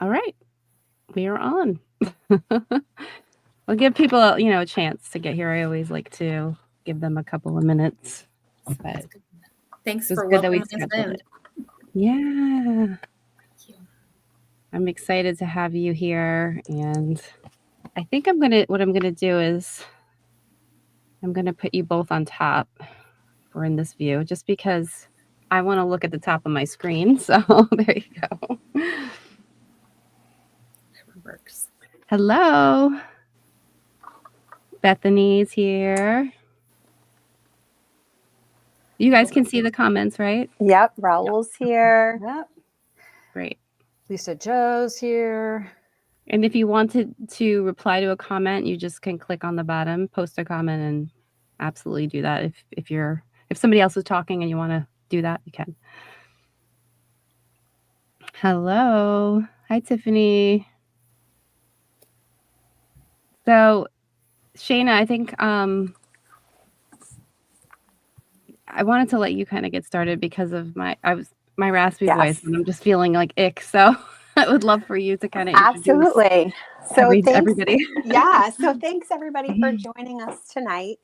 All right, we are on. We'll give people, a chance to get here. I always like to give them a couple of minutes, but Thanks it was for good that we welcoming us scheduled in. it. Yeah, I'm excited to have you here, and I think what I'm gonna do is I'm gonna put you both on top. We're in this view, just because I want to look at the top of my screen. So there you go. Works. Hello. Bethany's here. You guys can see the comments, right? Yep, Raul's here. Yep. Great. Lisa Joe's here. And if you wanted to reply to a comment, you just can click on the bottom, post a comment, and absolutely do that. If somebody else is talking and you want to do that, you can. Hello. Hi, Tiffany. So, Shayna, I think I wanted to let you kind of get started because of my raspy voice, and I'm just feeling like ick. So I would love for you to kind of absolutely. So thanks, everybody. Yeah. So thanks everybody for joining us tonight.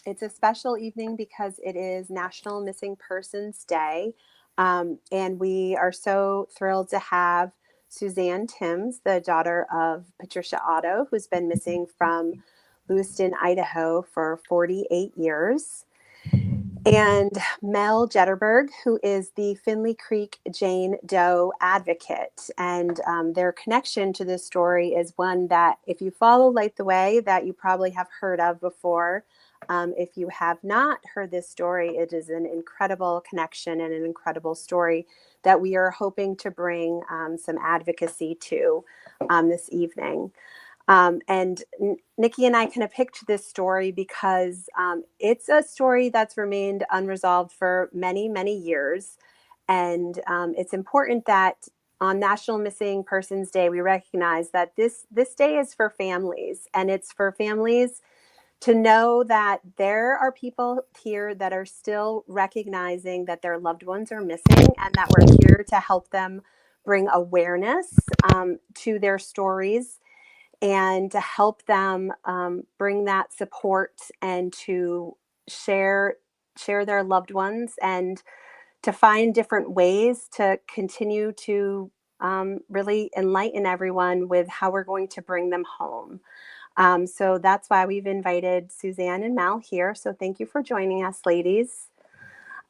It's a special evening because it is National Missing Persons Day. And we are so thrilled to have Suzanne Timms, the daughter of Patty Otto, who's been missing from Lewiston, Idaho for 48 years. And Mel Jederberg, who is the Finley Creek Jane Doe advocate. And their connection to this story is one that, if you follow Light the Way, that you probably have heard of before. If you have not heard this story, it is an incredible connection and an incredible story that we are hoping to bring some advocacy to this evening. And Nikki and I kind of picked this story because it's a story that's remained unresolved for many, many years. And it's important that on National Missing Persons Day, we recognize that this day is for families, and it's for families to know that there are people here that are still recognizing that their loved ones are missing, and that we're here to help them bring awareness to their stories, and to help them bring that support and to share their loved ones, and to find different ways to continue to really enlighten everyone with how we're going to bring them home. So that's why we've invited Suzanne and Mel here. So thank you for joining us, ladies.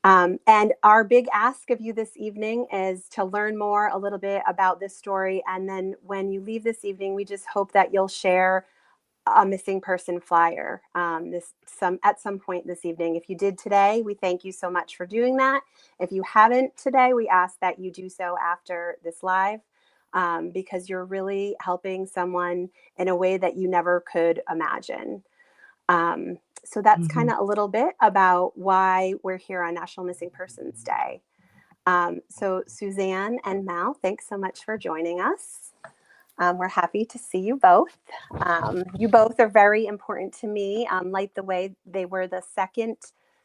And our big ask of you this evening is to learn more a little bit about this story. And then when you leave this evening, we just hope that you'll share a missing person flyer at some point this evening. If you did today, we thank you so much for doing that. If you haven't today, we ask that you do so after this live, because you're really helping someone in a way that you never could imagine. So that's kind of a little bit about why we're here on National Missing Persons Day. So Suzanne and Mel, thanks so much for joining us. We're happy to see you both. You both are very important to me. Light the Way, they were the second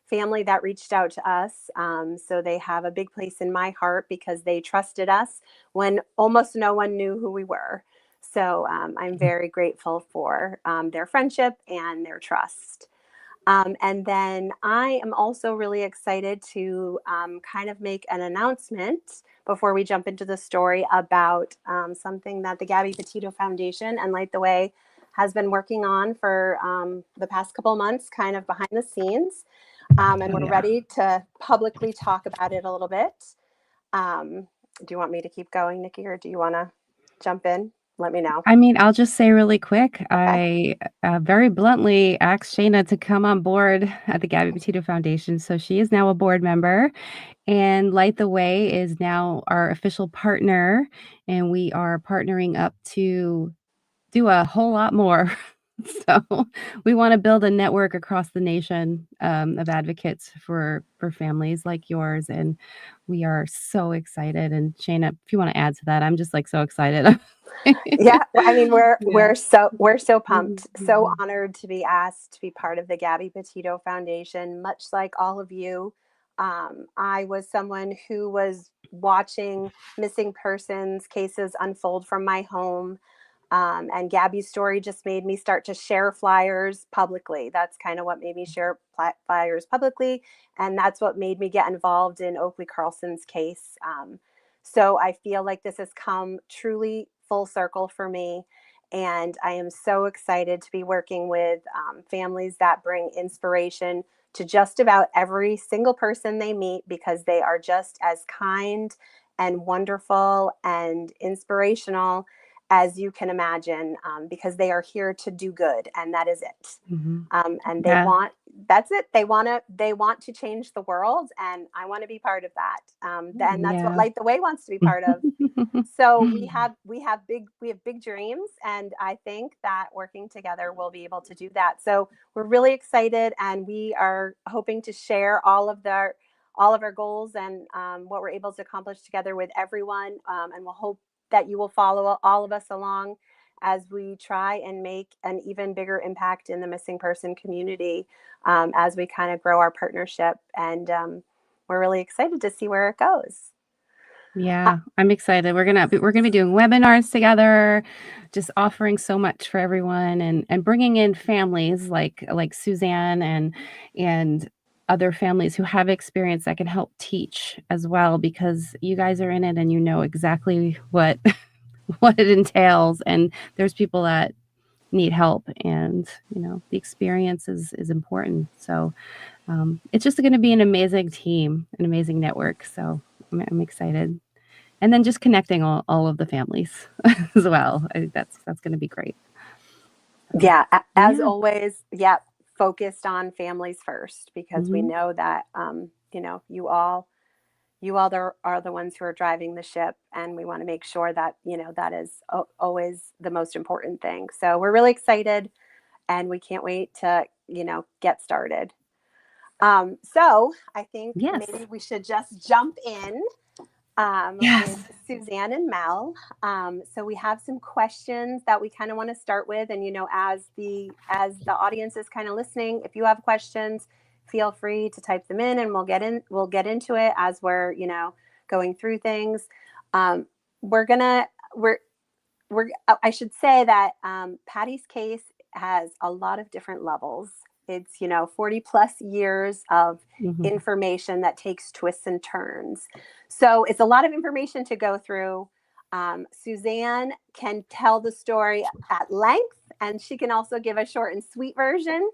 family that reached out to us. So they have a big place in my heart because they trusted us when almost no one knew who we were. So I'm very grateful for their friendship and their trust. And then I am also really excited to kind of make an announcement before we jump into the story about something that the Gabby Petito Foundation and Light the Way has been working on for the past couple months, kind of behind the scenes. And we're ready to publicly talk about it a little bit. Do you want me to keep going, Nikki, or do you want to jump in? Let me know. I mean, I'll just say really quick, I very bluntly asked Shayna to come on board at the Gabby Petito Foundation. So she is now a board member, and Light the Way is now our official partner, and we are partnering up to do a whole lot more. So we want to build a network across the nation of advocates for families like yours, and we are so excited. And Shayna, if you want to add to that, I'm just like so excited. Yeah, I mean, we're so pumped, so honored to be asked to be part of the Gabby Petito Foundation. Much like all of you, I was someone who was watching missing persons cases unfold from my home. And Gabby's story just made me start to share flyers publicly. That's kind of what made me share flyers publicly. And that's what made me get involved in Oakley Carlson's case. So I feel like this has come truly full circle for me. And I am so excited to be working with families that bring inspiration to just about every single person they meet, because they are just as kind and wonderful and inspirational as you can imagine, because they are here to do good, and that is it. Mhm. And they Yeah. that's it. They want to change the world, and I want to be part of that. And that's what Yeah. Light the Way wants to be part of. So we have big dreams, and I think that working together we'll be able to do that. So we're really excited, and we are hoping to share all of our goals and what we're able to accomplish together with everyone. And we'll hope that you will follow all of us along as we try and make an even bigger impact in the missing person community, as we kind of grow our partnership. And we're really excited to see where it goes. Yeah, I'm excited. We're gonna be doing webinars together, just offering so much for everyone, and bringing in families like Suzanne and other families who have experience that can help teach as well, because you guys are in it and you know exactly what what it entails, and there's people that need help, and the experience is important. So it's just going to be an amazing team, an amazing network. So I'm excited. And then just connecting all of the families as well. I think that's going to be great. Yeah, as Yeah. always, focused on families first, because we know that you all are the ones who are driving the ship, and we want to make sure that that is always the most important thing. So we're really excited, and we can't wait to get started. So I think Yes. maybe we should just jump in Yes. with Suzanne and Mel. So we have some questions that we kind of want to start with, and as the audience is kind of listening, if you have questions, feel free to type them in, and we'll get into it as we're going through things. I should say that Patty's case has a lot of different levels. It's 40 plus years of information that takes twists and turns. So it's a lot of information to go through. Suzanne can tell the story at length, and she can also give a short and sweet version,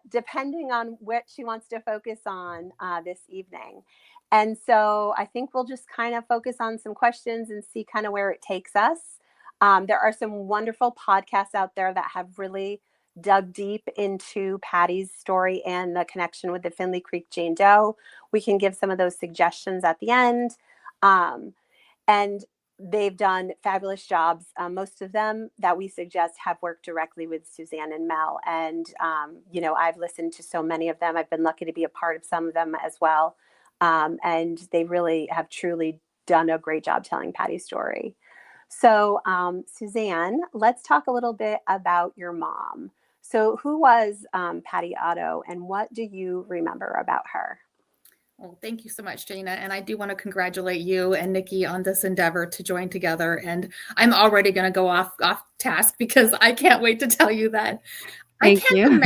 depending on what she wants to focus on this evening. And so I think we'll just kind of focus on some questions and see kind of where it takes us. There are some wonderful podcasts out there that have really dug deep into Patty's story and the connection with the Finley Creek Jane Doe. We can give some of those suggestions at the end. And they've done fabulous jobs. Most of them that we suggest have worked directly with Suzanne and Mel. And, I've listened to so many of them. I've been lucky to be a part of some of them as well. And they really have truly done a great job telling Patty's story. So, Suzanne, let's talk a little bit about your mom. So who was Patty Otto, and what do you remember about her? Well, thank you so much, Jana. And I do want to congratulate you and Nikki on this endeavor to join together. And I'm already going to go off task, because I can't wait to tell you that. Thank you.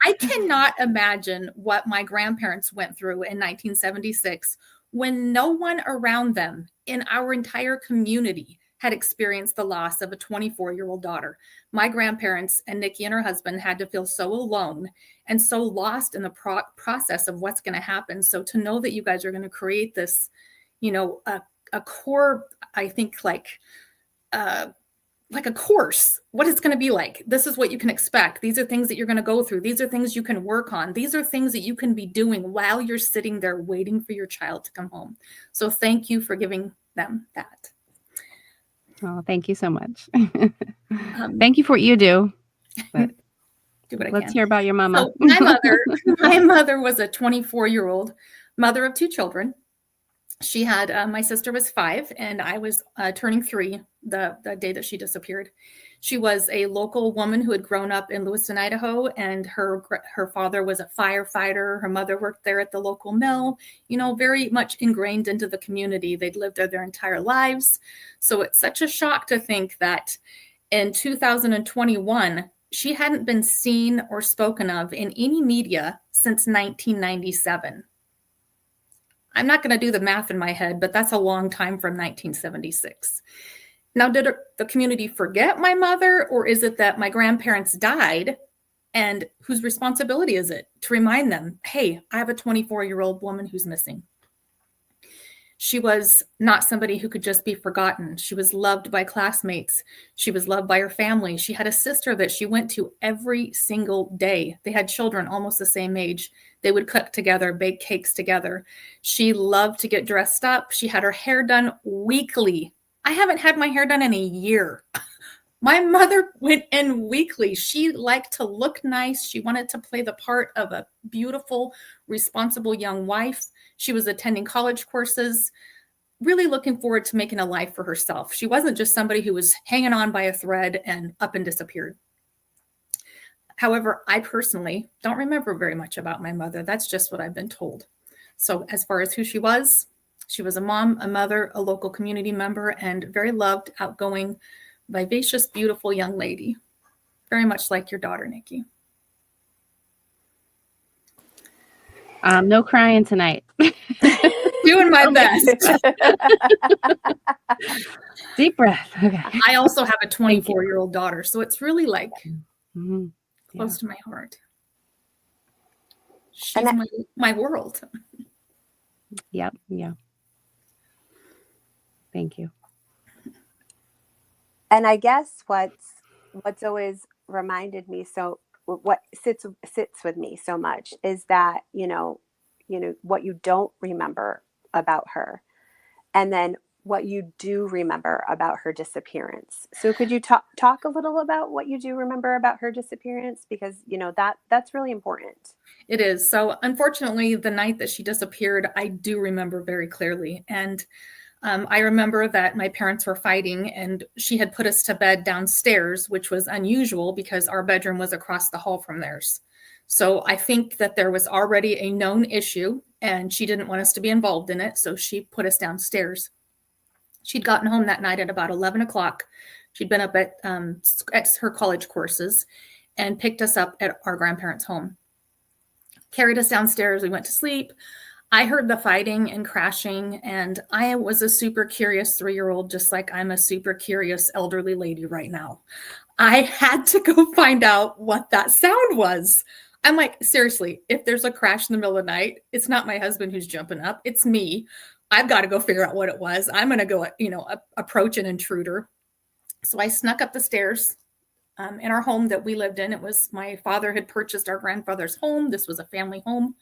I cannot imagine what my grandparents went through in 1976, when no one around them in our entire community had experienced the loss of a 24-year-old daughter. My grandparents and Nikki and her husband had to feel so alone and so lost in the process of what's going to happen. So to know that you guys are going to create this, a core, I think, like a course, what it's going to be like. This is what you can expect. These are things that you're going to go through. These are things you can work on. These are things that you can be doing while you're sitting there waiting for your child to come home. So thank you for giving them that. Oh, thank you so much. Thank you for what you do. But do what I let's can. hear about your mama. So my mother was a 24-year-old mother of 2 children. She had, my sister was 5 and I was turning 3 the day that she disappeared. She was a local woman who had grown up in Lewiston, Idaho, and her father was a firefighter. Her mother worked there at the local mill, very much ingrained into the community. They'd lived there their entire lives. So it's such a shock to think that in 2021, she hadn't been seen or spoken of in any media since 1997. I'm not going to do the math in my head, but that's a long time from 1976. Now, did the community forget my mother, or is it that my grandparents died, and whose responsibility is it to remind them, hey, I have a 24-year-old woman who's missing? She was not somebody who could just be forgotten. She was loved by classmates. She was loved by her family. She had a sister that she went to every single day. They had children almost the same age. They would cook together, bake cakes together. She loved to get dressed up. She had her hair done weekly. I haven't had my hair done in a year. My mother went in weekly. She liked to look nice. She wanted to play the part of a beautiful, responsible young wife. She was attending college courses, really looking forward to making a life for herself. She wasn't just somebody who was hanging on by a thread and up and disappeared. However, I personally don't remember very much about my mother. That's just what I've been told. So as far as who she was a mom, a mother, a local community member, and very loved, outgoing, vivacious, beautiful young lady. Very much like your daughter, Nikki. No crying tonight. Doing my best. Deep breath. Okay. I also have a 24-year-old daughter, so it's really like close to my heart. She's my world. Yep. Yeah. Thank you. And I guess what's always reminded me, so what sits with me so much is that, what you don't remember about her, and then what you do remember about her disappearance. So could you talk a little about what you do remember about her disappearance? Because, that's really important. It is. So unfortunately, the night that she disappeared, I do remember very clearly. And I remember that my parents were fighting and she had put us to bed downstairs, which was unusual because our bedroom was across the hall from theirs. So I think that there was already a known issue and she didn't want us to be involved in it. So she put us downstairs. She'd gotten home that night at about 11 o'clock. She'd been up at her college courses and picked us up at our grandparents' home. Carried us downstairs. We went to sleep. I heard the fighting and crashing, and I was a super curious 3-year-old, just like I'm a super curious elderly lady right now. I had to go find out what that sound was. I'm like, seriously, if there's a crash in the middle of the night, it's not my husband who's jumping up. It's me. I've got to go figure out what it was. I'm going to go, approach an intruder. So I snuck up the stairs in our home that we lived in. It was my father had purchased our grandfather's home. This was a family home.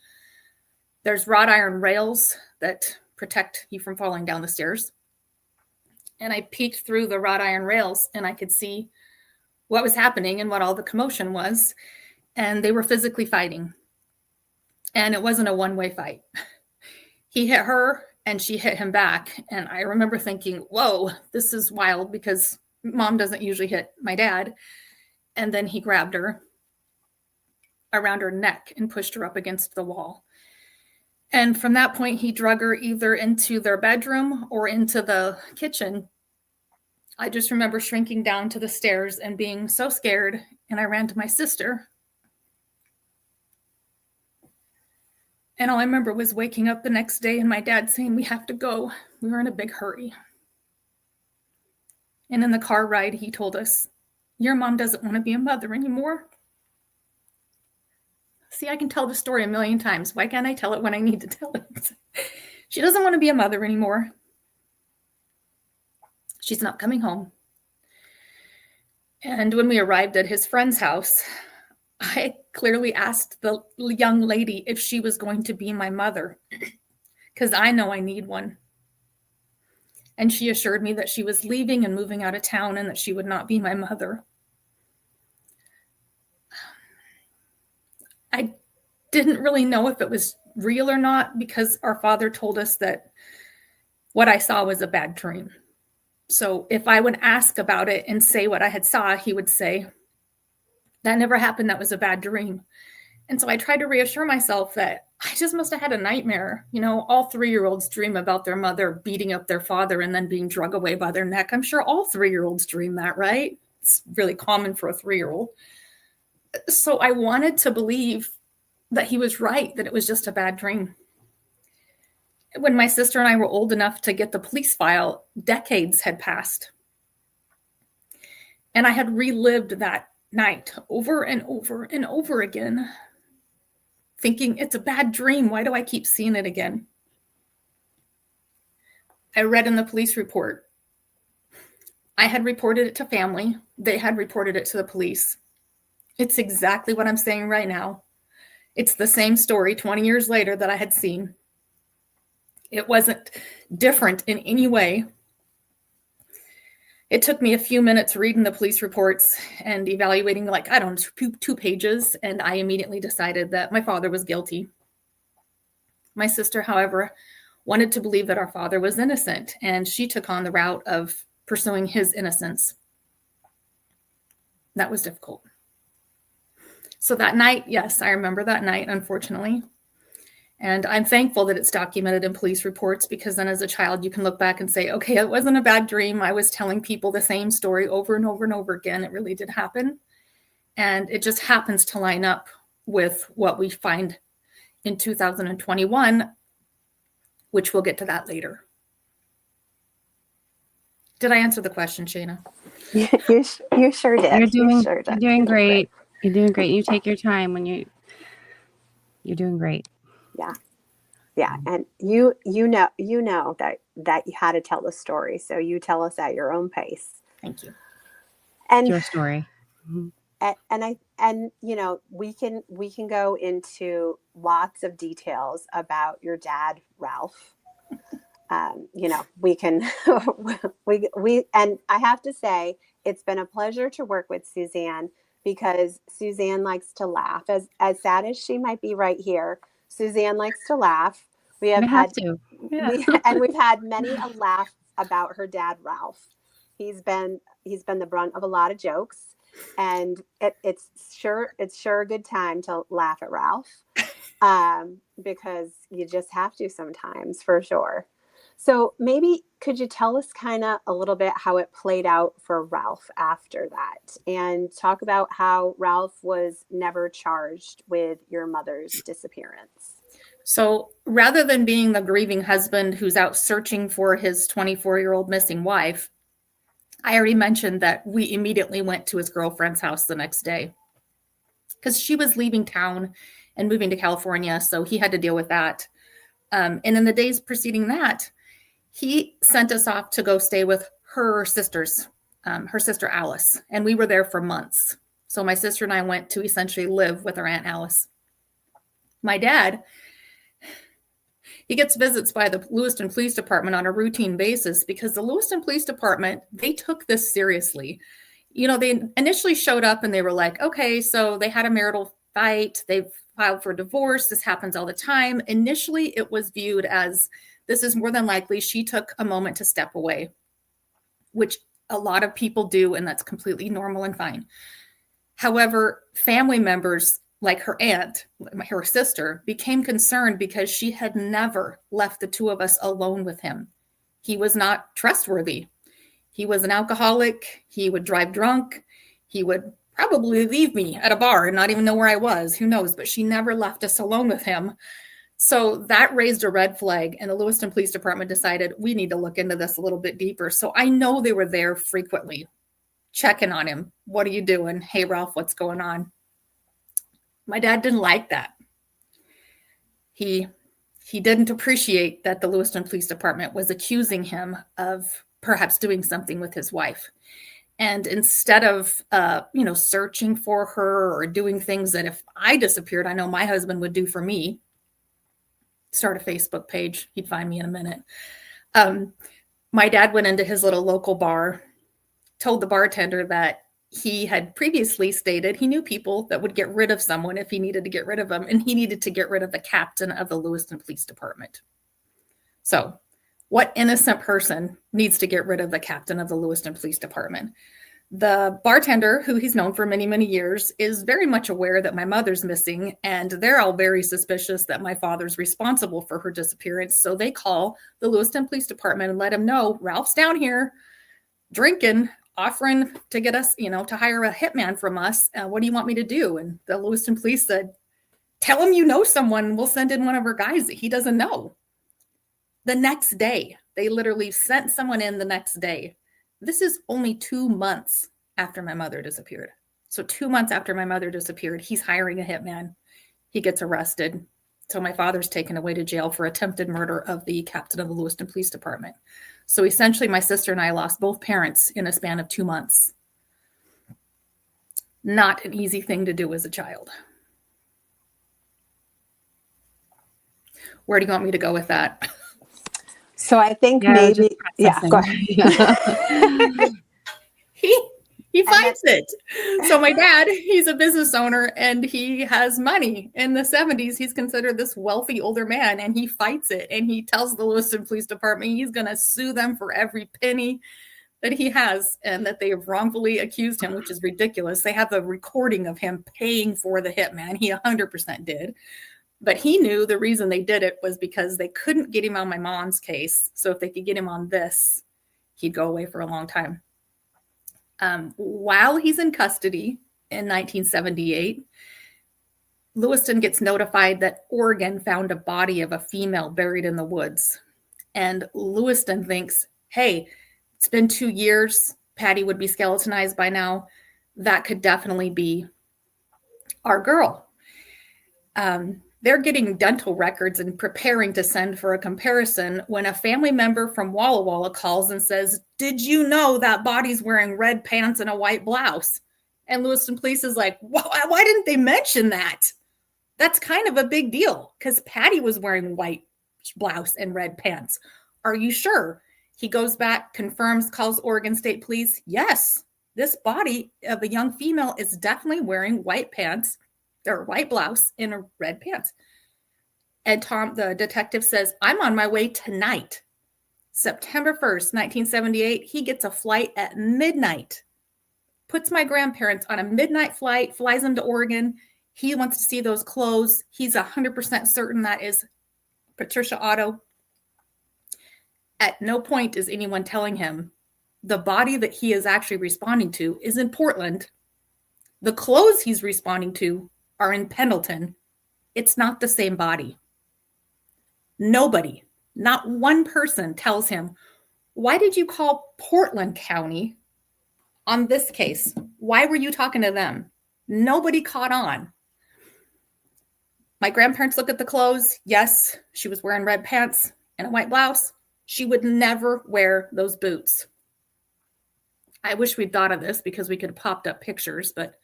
There's wrought iron rails that protect you from falling down the stairs. And I peeked through the wrought iron rails and I could see what was happening and what all the commotion was. And they were physically fighting. And it wasn't a one-way fight. He hit her and she hit him back. And I remember thinking, whoa, this is wild because mom doesn't usually hit my dad. And then he grabbed her around her neck and pushed her up against the wall. And from that point, he drug her either into their bedroom or into the kitchen. I just remember shrinking down to the stairs and being so scared. And I ran to my sister. And all I remember was waking up the next day and my dad saying, we have to go. We were in a big hurry. And in the car ride, he told us, your mom doesn't want to be a mother anymore. See, I can tell the story a million times. Why can't I tell it when I need to tell it? She doesn't want to be a mother anymore. She's not coming home. And when we arrived at his friend's house, I clearly asked the young lady if she was going to be my mother, because I know I need one. And she assured me that she was leaving and moving out of town and that she would not be my mother. I didn't really know if it was real or not because our father told us that what I saw was a bad dream. So if I would ask about it and say what I had saw, he would say, that never happened. That was a bad dream. And so I tried to reassure myself that I just must have had a nightmare. You know, all 3-year-olds dream about their mother beating up their father and then being drug away by their neck. I'm sure all 3-year-olds dream that, right? It's really common for a 3-year-old. So I wanted to believe that he was right, that it was just a bad dream. When my sister and I were old enough to get the police file, decades had passed. And I had relived that night over and over and over again, thinking it's a bad dream. Why do I keep seeing it again? I read in the police report. I had reported it to family. They had reported it to the police. It's exactly what I'm saying right now. It's the same story 20 years later that I had seen. It wasn't different in any way. It took me a few minutes reading the police reports and evaluating, like, I don't know, 2 pages, and I immediately decided that my father was guilty. My sister, however, wanted to believe that our father was innocent, and she took on the route of pursuing his innocence. That was difficult. So that night, yes, I remember that night, unfortunately. And I'm thankful that it's documented in police reports, because then as a child, you can look back and say, okay, it wasn't a bad dream. I was telling people the same story over and over and over again. It really did happen. And it just happens to line up with what we find in 2021, which we'll get to that later. Did I answer the question, Shayna? You sure did. You're doing great. You're doing great. You take your time when you're doing great. Yeah. And you know that you had to tell the story. So you tell us at your own pace. Thank you. And It's your story. And you know, we can go into lots of details about your dad, Ralph. You know, we can, and I have to say, it's been a pleasure to work with Suzanne, because Suzanne likes to laugh. As sad as she might be right here, Suzanne likes to laugh. We've had many a laugh about her dad, Ralph. He's been the brunt of a lot of jokes, and it's sure a good time to laugh at Ralph, because you just have to sometimes, for sure. So maybe could you tell us kind of a little bit how it played out for Ralph after that, and talk about how Ralph was never charged with your mother's disappearance? So rather than being the grieving husband who's out searching for his 24-year-old missing wife, I already mentioned that we immediately went to his girlfriend's house the next day, because she was leaving town and moving to California, so he had to deal with that. And in the days preceding that, he sent us off to go stay with her sisters, her sister Alice, and we were there for months. So my sister and I went to essentially live with our Aunt Alice. My dad, he gets visits by the Lewiston Police Department on a routine basis, because the Lewiston Police Department, they took this seriously. You know, they initially showed up and they were like, okay, so they had a marital fight. They've filed for divorce. This happens all the time. Initially, it was viewed as, this is more than likely she took a moment to step away, which a lot of people do, and that's completely normal and fine. However, family members like her aunt, her sister, became concerned because she had never left the two of us alone with him. He was not trustworthy. He was an alcoholic. He would drive drunk. He would probably leave me at a bar and not even know where I was. Who knows? But she never left us alone with him. So that raised a red flag, and the Lewiston Police Department decided we need to look into this a little bit deeper. So I know they were there frequently, checking on him. What are you doing? Hey, Ralph, what's going on? My dad didn't like that. He didn't appreciate that the Lewiston Police Department was accusing him of perhaps doing something with his wife. And instead of, searching for her or doing things that if I disappeared, I know my husband would do for me, start a Facebook page, he'd find me in a minute. My dad went into his little local bar, told the bartender that he had previously stated he knew people that would get rid of someone if he needed to get rid of them, and he needed to get rid of the captain of the Lewiston Police Department. So What innocent person needs to get rid of the captain of the Lewiston Police Department? The bartender, who he's known for many, many years, is very much aware that my mother's missing, and they're all very suspicious that my father's responsible for her disappearance. So they call the Lewiston Police Department and let him know, Ralph's down here drinking, offering to get us, to hire a hitman from us. What do you want me to do? And the Lewiston Police said, tell him you know someone, we'll send in one of our guys that he doesn't know. The next day, they literally sent someone in the next day. This is only 2 months after my mother disappeared. So 2 months after my mother disappeared, he's hiring a hitman. He gets arrested. So my father's taken away to jail for attempted murder of the captain of the Lewiston Police Department. So essentially, my sister and I lost both parents in a span of 2 months. Not an easy thing to do as a child. Where do you want me to go with that? So I think maybe, go ahead. He fights it. So my dad, he's a business owner and he has money. In the 70s, he's considered this wealthy older man, and he fights it. And he tells the Lewiston Police Department he's going to sue them for every penny that he has, and that they have wrongfully accused him, which is ridiculous. They have the recording of him paying for the hitman. He 100% did. But he knew the reason they did it was because they couldn't get him on my mom's case. So if they could get him on this, he'd go away for a long time. While he's in custody in 1978, Lewiston gets notified that Oregon found a body of a female buried in the woods. And Lewiston thinks, hey, it's been 2 years. Patty would be skeletonized by now. That could definitely be our girl. They're getting dental records and preparing to send for a comparison when a family member from Walla Walla calls and says, did you know that body's wearing red pants and a white blouse? And Lewiston Police is like, why didn't they mention that? That's kind of a big deal because Patty was wearing white blouse and red pants. Are you sure? He goes back, confirms, calls Oregon State Police. Yes, this body of a young female is definitely wearing white pants or white blouse in a red pants. And Tom, the detective, says, I'm on my way tonight. September 1st, 1978, he gets a flight at midnight, puts my grandparents on a midnight flight, flies them to Oregon. He wants to see those clothes. He's 100% certain that is Patty Otto. At no point is anyone telling him the body that he is actually responding to is in Portland. The clothes he's responding to are in Pendleton. It's not the same body. Nobody, not one person tells him, why did you call Portland County on this case? Why were you talking to them? Nobody caught on. My grandparents look at the clothes. Yes, she was wearing red pants and a white blouse. She would never wear those boots. I wish we'd thought of this because we could have popped up pictures, but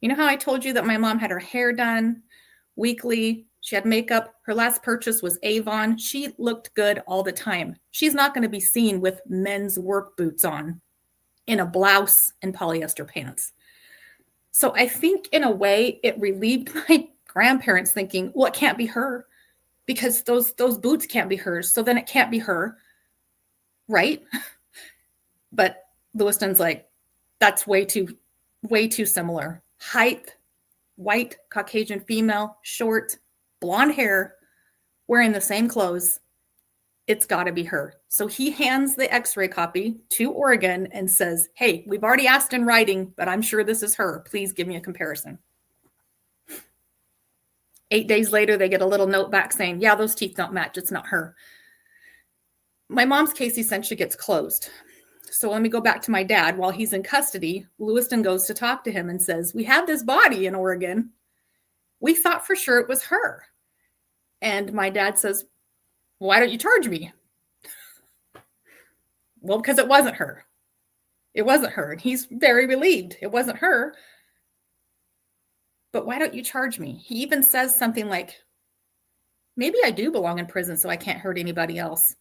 you know how I told you that my mom had her hair done weekly? She had makeup. Her last purchase was Avon. She looked good all the time. She's not going to be seen with men's work boots on in a blouse and polyester pants. So I think in a way it relieved my grandparents thinking, well, it can't be her because those boots can't be hers. So then it can't be her. Right? But Lewiston's like, that's way too similar. Height, white, Caucasian female, short, blonde hair, wearing the same clothes. It's got to be her. So he hands the x-ray copy to Oregon and says, hey, we've already asked in writing, but I'm sure this is her. Please give me a comparison. 8 days later, they get a little note back saying, yeah, those teeth don't match. It's not her. My mom's case essentially gets closed. So let me go back to my dad. While he's in custody, Lewiston goes to talk to him and says, we have this body in Oregon. We thought for sure it was her. And my dad says, why don't you charge me? Well, because it wasn't her. It wasn't her. And he's very relieved. It wasn't her. But why don't you charge me? He even says something like, maybe I do belong in prison, so I can't hurt anybody else.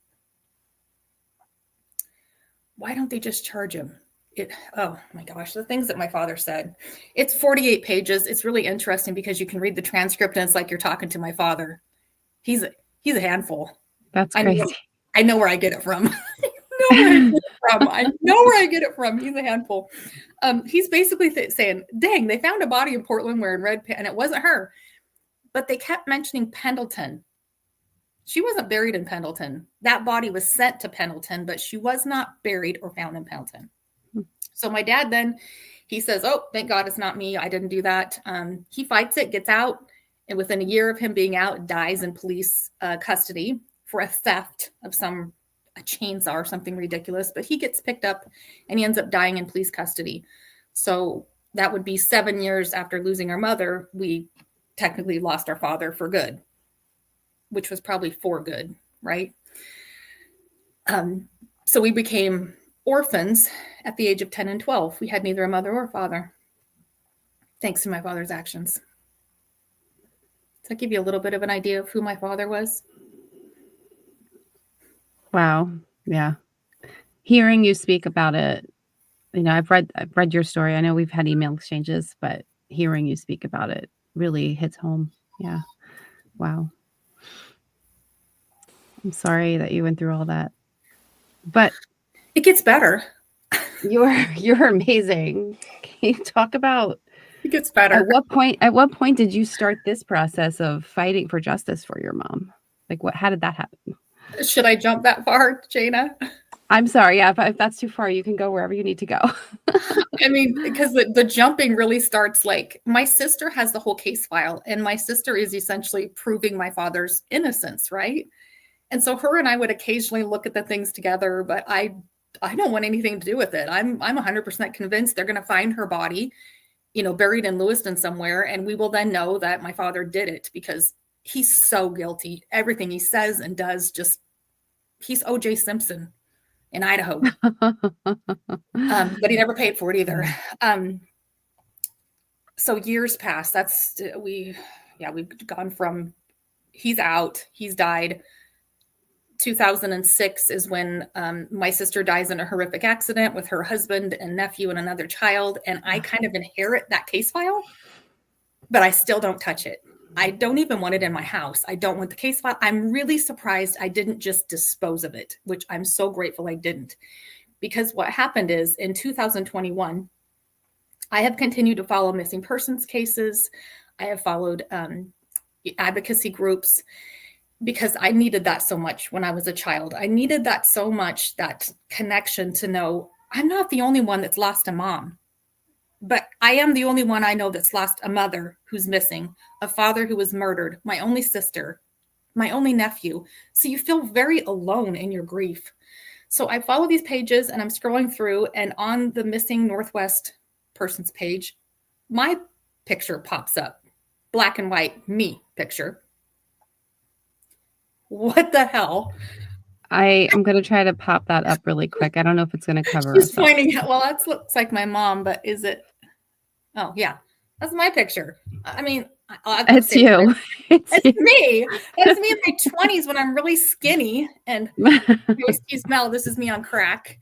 Why don't they just charge him? Oh my gosh, the things that my father said. It's 48 pages. It's really interesting because you can read the transcript and it's like you're talking to my father. He's a handful. That's crazy. I know where I get it from. I know where I get it from. He's a handful. He's basically saying, dang, they found a body in Portland wearing red pants, and it wasn't her. But they kept mentioning Pendleton. She wasn't buried in Pendleton. That body was sent to Pendleton, but she was not buried or found in Pendleton. So my dad then, he says, oh, thank God it's not me. I didn't do that. He fights it, gets out, and within a year of him being out, dies in police custody for a theft of a chainsaw or something ridiculous. But he gets picked up and he ends up dying in police custody. So that would be 7 years after losing our mother. We technically lost our father for good, which was probably for good, right? So we became orphans at the age of 10 and 12. We had neither a mother or a father, thanks to my father's actions. Does that give you a little bit of an idea of who my father was? Wow. Yeah. Hearing you speak about it, I've read your story. I know we've had email exchanges, but hearing you speak about it really hits home. Yeah. Wow. I'm sorry that you went through all that, but it gets better. You're amazing. Can you talk about it gets better? At what point did you start this process of fighting for justice for your mom? Like how did that happen? Should I jump that far, Jana? I'm sorry. Yeah, if that's too far, you can go wherever you need to go. I mean, because the jumping really starts like my sister has the whole case file, and my sister is essentially proving my father's innocence, right? And so her and I would occasionally look at the things together, but I don't want anything to do with it. I'm 100% convinced they're going to find her body, buried in Lewiston somewhere, and we will then know that my father did it because he's so guilty. Everything he says and does, he's O.J. Simpson in Idaho. But he never paid for it either. So years passed. We've gone from he's out, he's died. 2006 is when my sister dies in a horrific accident with her husband and nephew and another child. And I kind of inherit that case file, but I still don't touch it. I don't even want it in my house. I don't want the case file. I'm really surprised I didn't just dispose of it, which I'm so grateful I didn't. Because what happened is in 2021, I have continued to follow missing persons cases. I have followed advocacy groups, because I needed that so much when I was a child. I needed that so much, that connection to know I'm not the only one that's lost a mom, but I am the only one I know that's lost a mother who's missing, a father who was murdered, my only sister, my only nephew. So you feel very alone in your grief. So I follow these pages and I'm scrolling through, and on the missing Northwest persons page, my picture pops up, black and white, me picture. What the hell? I am going to try to pop that up really quick. I don't know if it's going to cover She's us pointing at, well, that looks like my mom, but is it? Oh, yeah. That's my picture. I mean, it's you. It's me. That's me in my 20s when I'm really skinny. And excuse Mel, this is me on crack.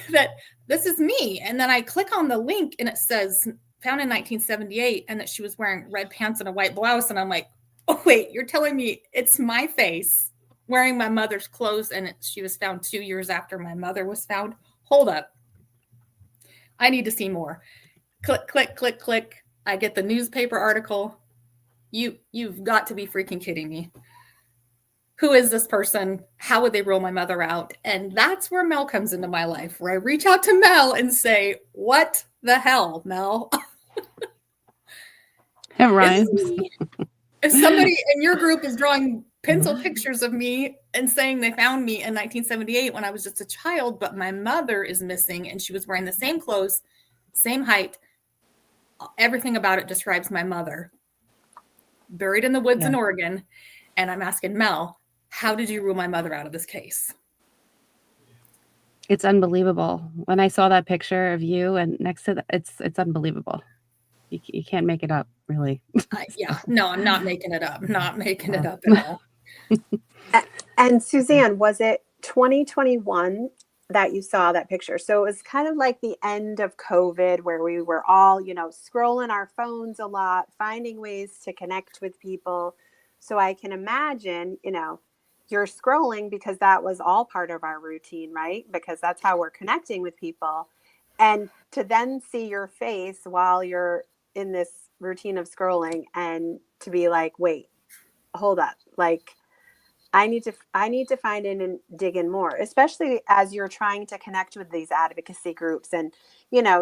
That this is me. And then I click on the link and it says found in 1978, and that she was wearing red pants and a white blouse. And I'm like, oh, wait, you're telling me it's my face wearing my mother's clothes, and she was found 2 years after my mother was found? Hold up. I need to see more. Click, click, click, click. I get the newspaper article. You've got to be freaking kidding me. Who is this person? How would they rule my mother out? And that's where Mel comes into my life, where I reach out to Mel and say, what the hell, Mel? It rhymes. If somebody in your group is drawing pencil pictures of me and saying they found me in 1978 when I was just a child, but my mother is missing and she was wearing the same clothes, same height, everything about it describes my mother, buried in the woods in Oregon. And I'm asking Mel, how did you rule my mother out of this case? It's unbelievable. When I saw that picture of you and next to that, it's unbelievable. You can't make it up, really. No, I'm not making it up. Not making it up at all. And Suzanne, was it 2021 that you saw that picture? So it was kind of like the end of COVID, where we were all, scrolling our phones a lot, finding ways to connect with people. So I can imagine, you're scrolling because that was all part of our routine, right? Because that's how we're connecting with people. And to then see your face while you're in this routine of scrolling and to be like, wait, hold up. Like, I need to find in and dig in more, especially as you're trying to connect with these advocacy groups and,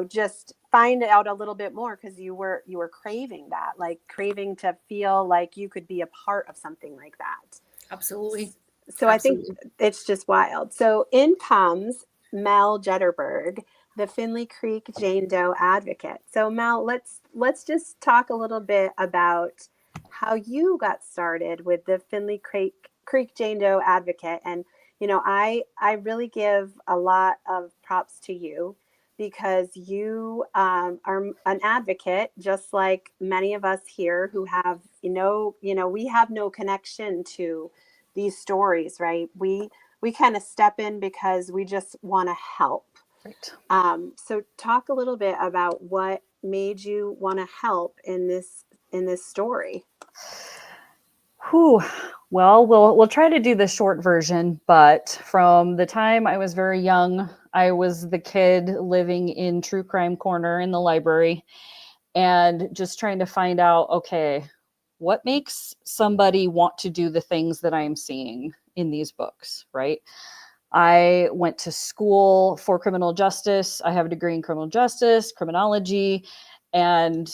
just find out a little bit more, because you were craving that, like craving to feel like you could be a part of something like that. Absolutely. So I think it's just wild. So in comes Mel Jederberg, the Finley Creek Jane Doe advocate. So Mel, let's just talk a little bit about how you got started with the Finley Creek Jane Doe advocate. And I really give a lot of props to you, because you are an advocate, just like many of us here who have we have no connection to these stories, right? We kind of step in because we just want to help. Right. So talk a little bit about what made you want to help in this story. Whew. Well, we'll try to do the short version, but from the time I was very young, I was the kid living in True Crime Corner in the library and just trying to find out, okay, what makes somebody want to do the things that I'm seeing in these books, right? I went to school for criminal justice. I have a degree in criminal justice, criminology, and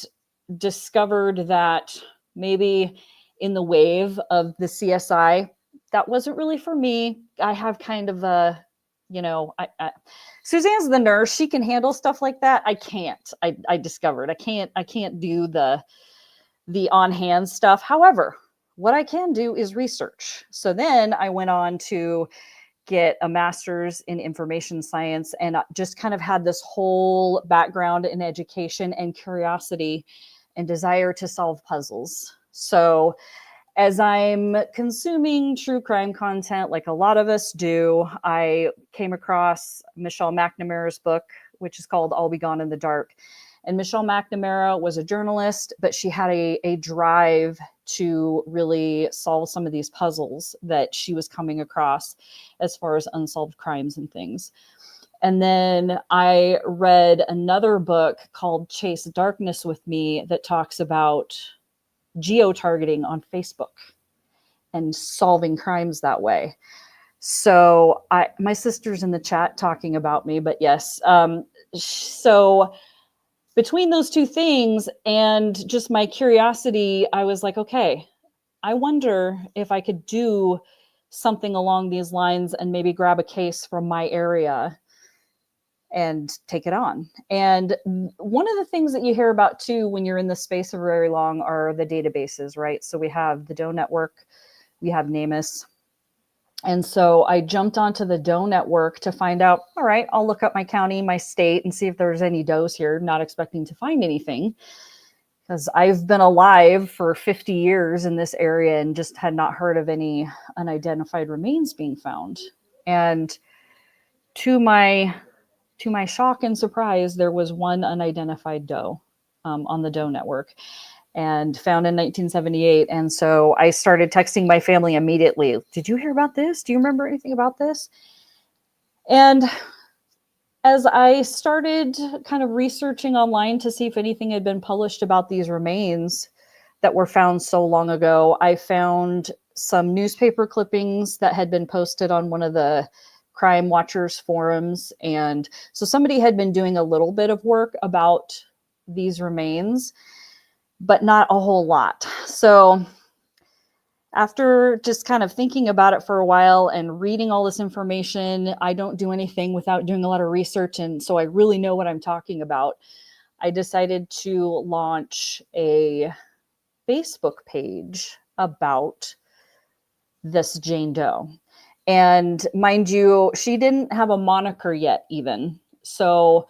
discovered that maybe in the wave of the CSI, that wasn't really for me. I have kind of a, Suzanne's the nurse. She can handle stuff like that. I can't. I discovered I can't do the on hand stuff. However, what I can do is research. So then I went on to get a master's in information science, and just kind of had this whole background in education and curiosity and desire to solve puzzles. So as I'm consuming true crime content, like a lot of us do, I came across Michelle McNamara's book, which is called I'll Be Gone in the Dark. And Michelle McNamara was a journalist, but she had a drive to really solve some of these puzzles that she was coming across as far as unsolved crimes and things. And then I read another book called Chase Darkness with Me that talks about geo-targeting on Facebook and solving crimes that way. So my sister's in the chat talking about me, but yes. So between those two things and just my curiosity, I was like, okay, I wonder if I could do something along these lines and maybe grab a case from my area and take it on. And one of the things that you hear about too when you're in the space for very long are the databases, right? So we have the Doe Network, we have NamUs. And so I jumped onto the Doe Network to find out, all right, I'll look up my county, my state, and see if there's any does here, not expecting to find anything. Because I've been alive for 50 years in this area and just had not heard of any unidentified remains being found. And to my shock and surprise, there was one unidentified doe on the Doe Network, and found in 1978. And so I started texting my family immediately. Did you hear about this? Do you remember anything about this? And as I started kind of researching online to see if anything had been published about these remains that were found so long ago, I found some newspaper clippings that had been posted on one of the Crime Watchers forums. And so somebody had been doing a little bit of work about these remains, but not a whole lot. So after just kind of thinking about it for a while and reading all this information, I don't do anything without doing a lot of research. And so I really know what I'm talking about. I decided to launch a Facebook page about this Jane Doe. And mind you, she didn't have a moniker yet even. So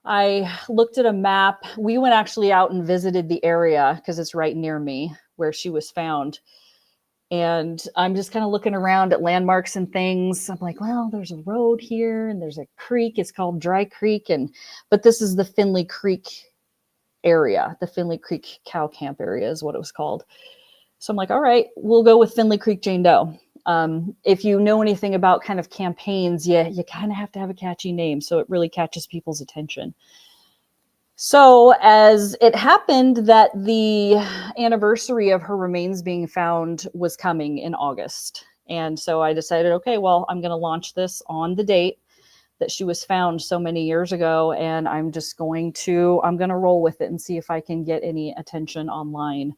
I looked at a map. We went actually out and visited the area because it's right near me where she was found. And I'm just kind of looking around at landmarks and things. I'm like, well, there's a road here and there's a creek. It's called Dry Creek. But this is the Finley Creek area. The Finley Creek Cow Camp area is what it was called. So I'm like, all right, we'll go with Finley Creek Jane Doe. If you know anything about kind of campaigns, you kind of have to have a catchy name, so it really catches people's attention. So as it happened that the anniversary of her remains being found was coming in August. And so I decided, okay, well, I'm going to launch this on the date that she was found so many years ago. And I'm going to roll with it and see if I can get any attention online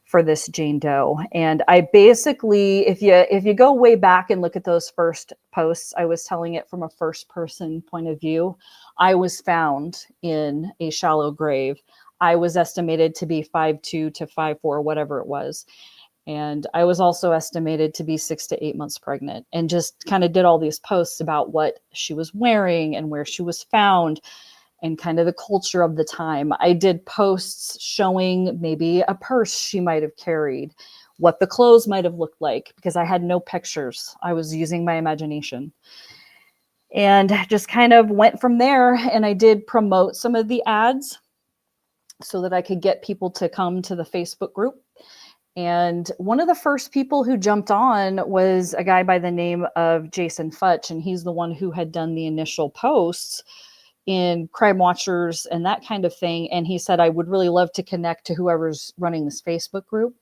for this Jane Doe. And I basically, if you go way back and look at those first posts, I was telling it from a first person point of view. I was found in a shallow grave. I was estimated to be 5'2" to 5'4", whatever it was. And I was also estimated to be 6 to 8 months pregnant, and just kind of did all these posts about what she was wearing and where she was found and kind of the culture of the time. I did posts showing maybe a purse she might have carried, what the clothes might have looked like, because I had no pictures. I was using my imagination. And just kind of went from there. And I did promote some of the ads so that I could get people to come to the Facebook group. And one of the first people who jumped on was a guy by the name of Jason Futch. And he's the one who had done the initial posts in Crime Watchers and that kind of thing. And he said, I would really love to connect to whoever's running this Facebook group.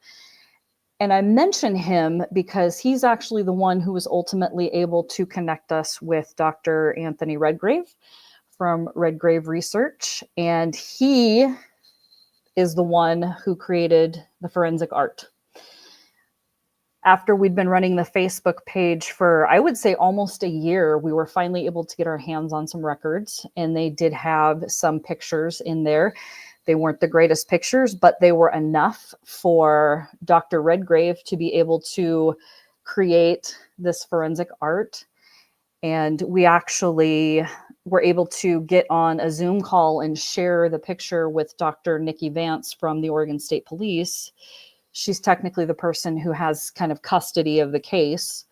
And I mention him because he's actually the one who was ultimately able to connect us with Dr. Anthony Redgrave from Redgrave Research. And he is the one who created the forensic art. After we'd been running the Facebook page for, I would say, almost a year, we were finally able to get our hands on some records, and they did have some pictures in there. They weren't the greatest pictures, but they were enough for Dr. Redgrave to be able to create this forensic art. And we actually were able to get on a Zoom call and share the picture with Dr. Nikki Vance from the Oregon State Police. She's technically the person who has kind of custody of the case,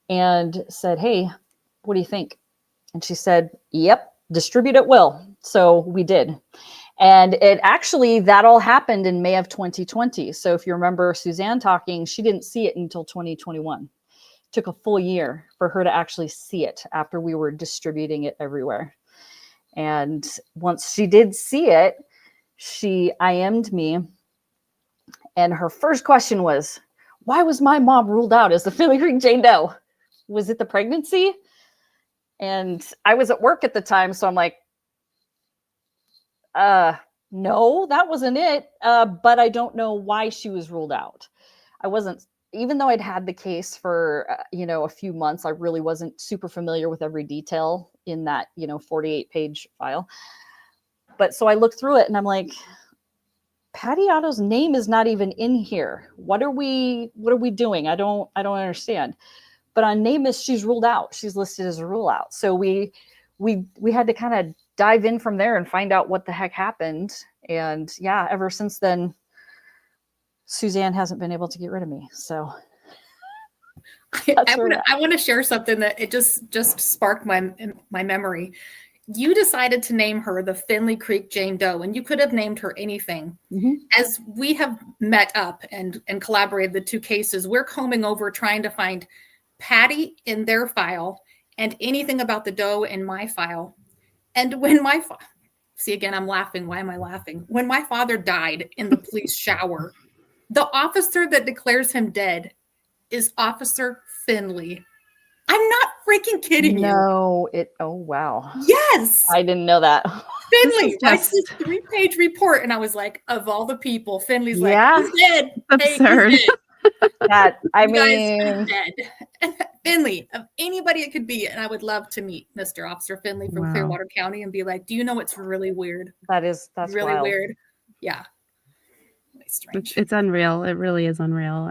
and said, hey, what do you think? And she said, yep, distribute at will. So we did. And it actually, that all happened in May of 2020. So if you remember Suzanne talking, she didn't see it until 2021. It took a full year for her to actually see it after we were distributing it everywhere. And once she did see it, she IM'd me. And her first question was, why was my mom ruled out as the Finley Creek Jane Doe? Was it the pregnancy? And I was at work at the time, so I'm like, no, that wasn't it. But I don't know why she was ruled out. I wasn't, even though I'd had the case for, a few months, I really wasn't super familiar with every detail in that, 48-page file. But so I looked through it and I'm like, Patty Otto's name is not even in here. What are we doing? I don't understand. But on NamUs, she's ruled out. She's listed as a rule out. So we had to kind of dive in from there and find out what the heck happened. And yeah, ever since then, Suzanne hasn't been able to get rid of me. So I want to share something that it just sparked my memory. You decided to name her the Finley Creek Jane Doe, and you could have named her anything. Mm-hmm. As we have met up and collaborated the two cases, we're combing over trying to find Patty in their file and anything about the doe in my file. And when see, again, I'm laughing. Why am I laughing? When my father died in the police shower, the officer that declares him dead is Officer Finley. I'm not freaking kidding you. No, oh, wow. Yes. I didn't know that. Finley writes this 3-page report. And I was like, of all the people, Finley's like, he's dead. Absurd. Hey, he's dead. Guys dead. Finley, of anybody it could be. And I would love to meet Mr. Officer Finley from Clearwater County and be like, do you know what's really weird? That's really wild. Weird. Yeah. Really strange. It's unreal. It really is unreal.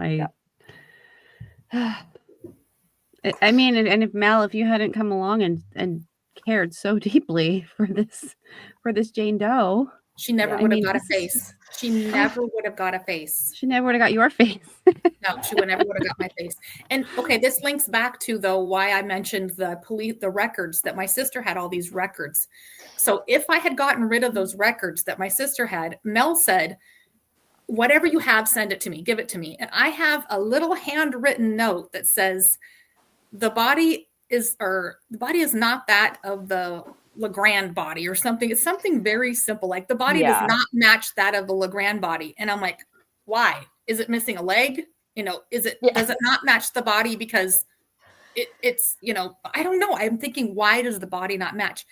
I mean, and if Mel, if you hadn't come along and cared so deeply for this Jane Doe, she never would have got a face. She never would have got a face. She never would have got your face. No, she would never would have got my face. And okay, this links back to though why I mentioned the records, that my sister had all these records. So if I had gotten rid of those records that my sister had, Mel said, whatever you have, send it to me, give it to me. And I have a little handwritten note that says the body is not that of the Legrand body or something. It's something very simple. Like the body does not match that of the Legrand body. And I'm like, why? Is it missing a leg? Does it not match the body because it's, I don't know. I'm thinking, why does the body not match?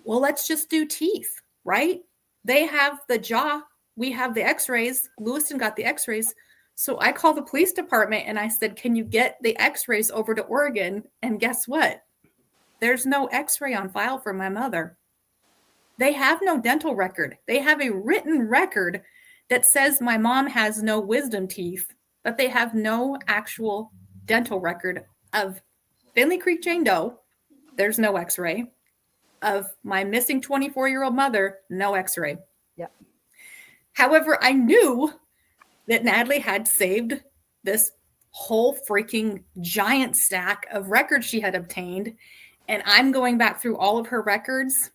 Well, let's just do teeth, right? They have the jaw. We have the x-rays. Lewiston got the x-rays. So I called the police department and I said, can you get the x-rays over to Oregon? And guess what? There's no x-ray on file for my mother. They have no dental record. They have a written record that says my mom has no wisdom teeth, but they have no actual dental record of Finley Creek Jane Doe. There's no x-ray. Of my missing 24-year-old mother, no x-ray. Yep. However, I knew that Natalie had saved this whole freaking giant stack of records she had obtained. And I'm going back through all of her records.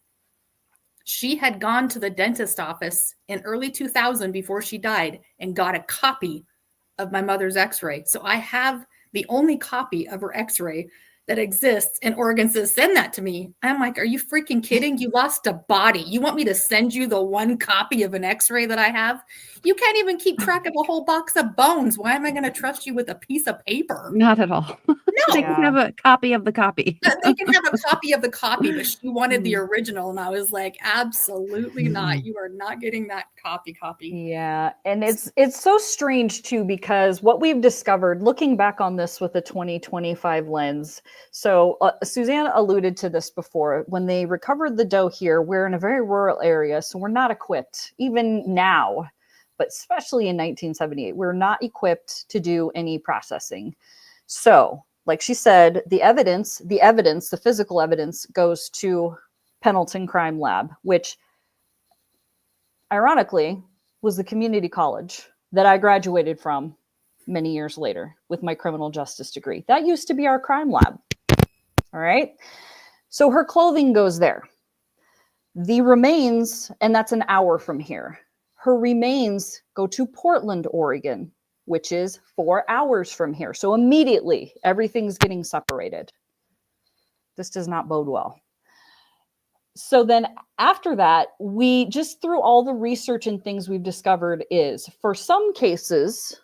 She had gone to the dentist office in early 2000 before she died and got a copy of my mother's x-ray. So I have the only copy of her x-ray that exists, and Oregon says, send that to me. I'm like, are you freaking kidding? You lost a body. You want me to send you the one copy of an x-ray that I have? You can't even keep track of a whole box of bones. Why am I going to trust you with a piece of paper? Not at all. No. They can have a copy of the copy. They can have a copy of the copy, but she wanted the original. And I was like, absolutely not. You are not getting that copy. Yeah. And it's so strange too, because what we've discovered looking back on this with a 2025 lens. So Suzanne alluded to this before. When they recovered the doe here, we're in a very rural area. So we're not equipped even now, but especially in 1978, we're not equipped to do any processing. So like she said, the physical evidence goes to Pendleton Crime Lab, which ironically was the community college that I graduated from many years later with my criminal justice degree. That used to be our crime lab. All right. So her clothing goes there. The remains, and that's an hour from here, her remains go to Portland, Oregon, which is 4 hours from here. So immediately everything's getting separated. This does not bode well. So then after that, we just through all the research and things we've discovered is for some cases,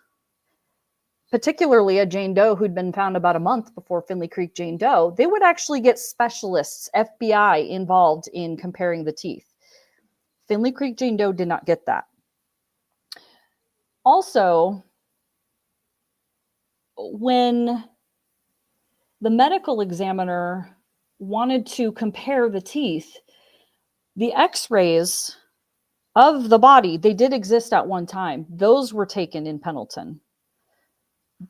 particularly a Jane Doe who'd been found about a month before Finley Creek Jane Doe, they would actually get specialists, FBI involved in comparing the teeth. Finley Creek Jane Doe did not get that. Also, when the medical examiner wanted to compare the teeth, the x-rays of the body, they did exist at one time. Those were taken in Pendleton.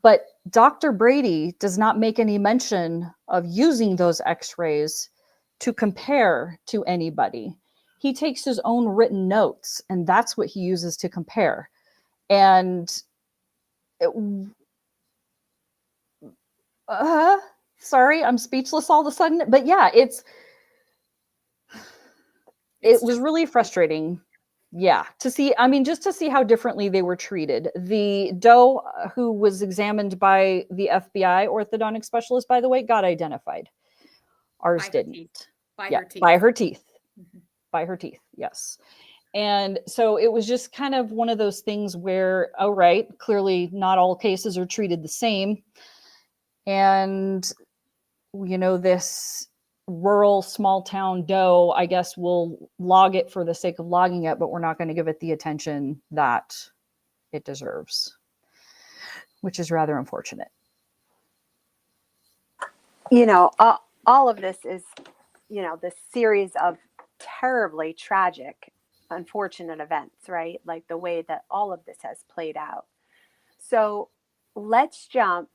But Dr. Brady does not make any mention of using those x-rays to compare to anybody. He takes his own written notes, and that's what he uses to compare. And sorry, I'm speechless all of a sudden. But yeah, it was really frustrating. Yeah, to see, I mean, just to see how differently they were treated. The doe who was examined by the FBI orthodontic specialist, by the way, got identified. Ours didn't. By her teeth. By her teeth. Mm-hmm. By her teeth, yes. And so it was just kind of one of those things where, oh, right, clearly not all cases are treated the same. And, you know, this rural small town doe, I guess we'll log it for the sake of logging it, but we're not going to give it the attention that it deserves, which is rather unfortunate. You know, all of this is, you know, this series of terribly tragic, unfortunate events, right? Like the way that all of this has played out. So let's jump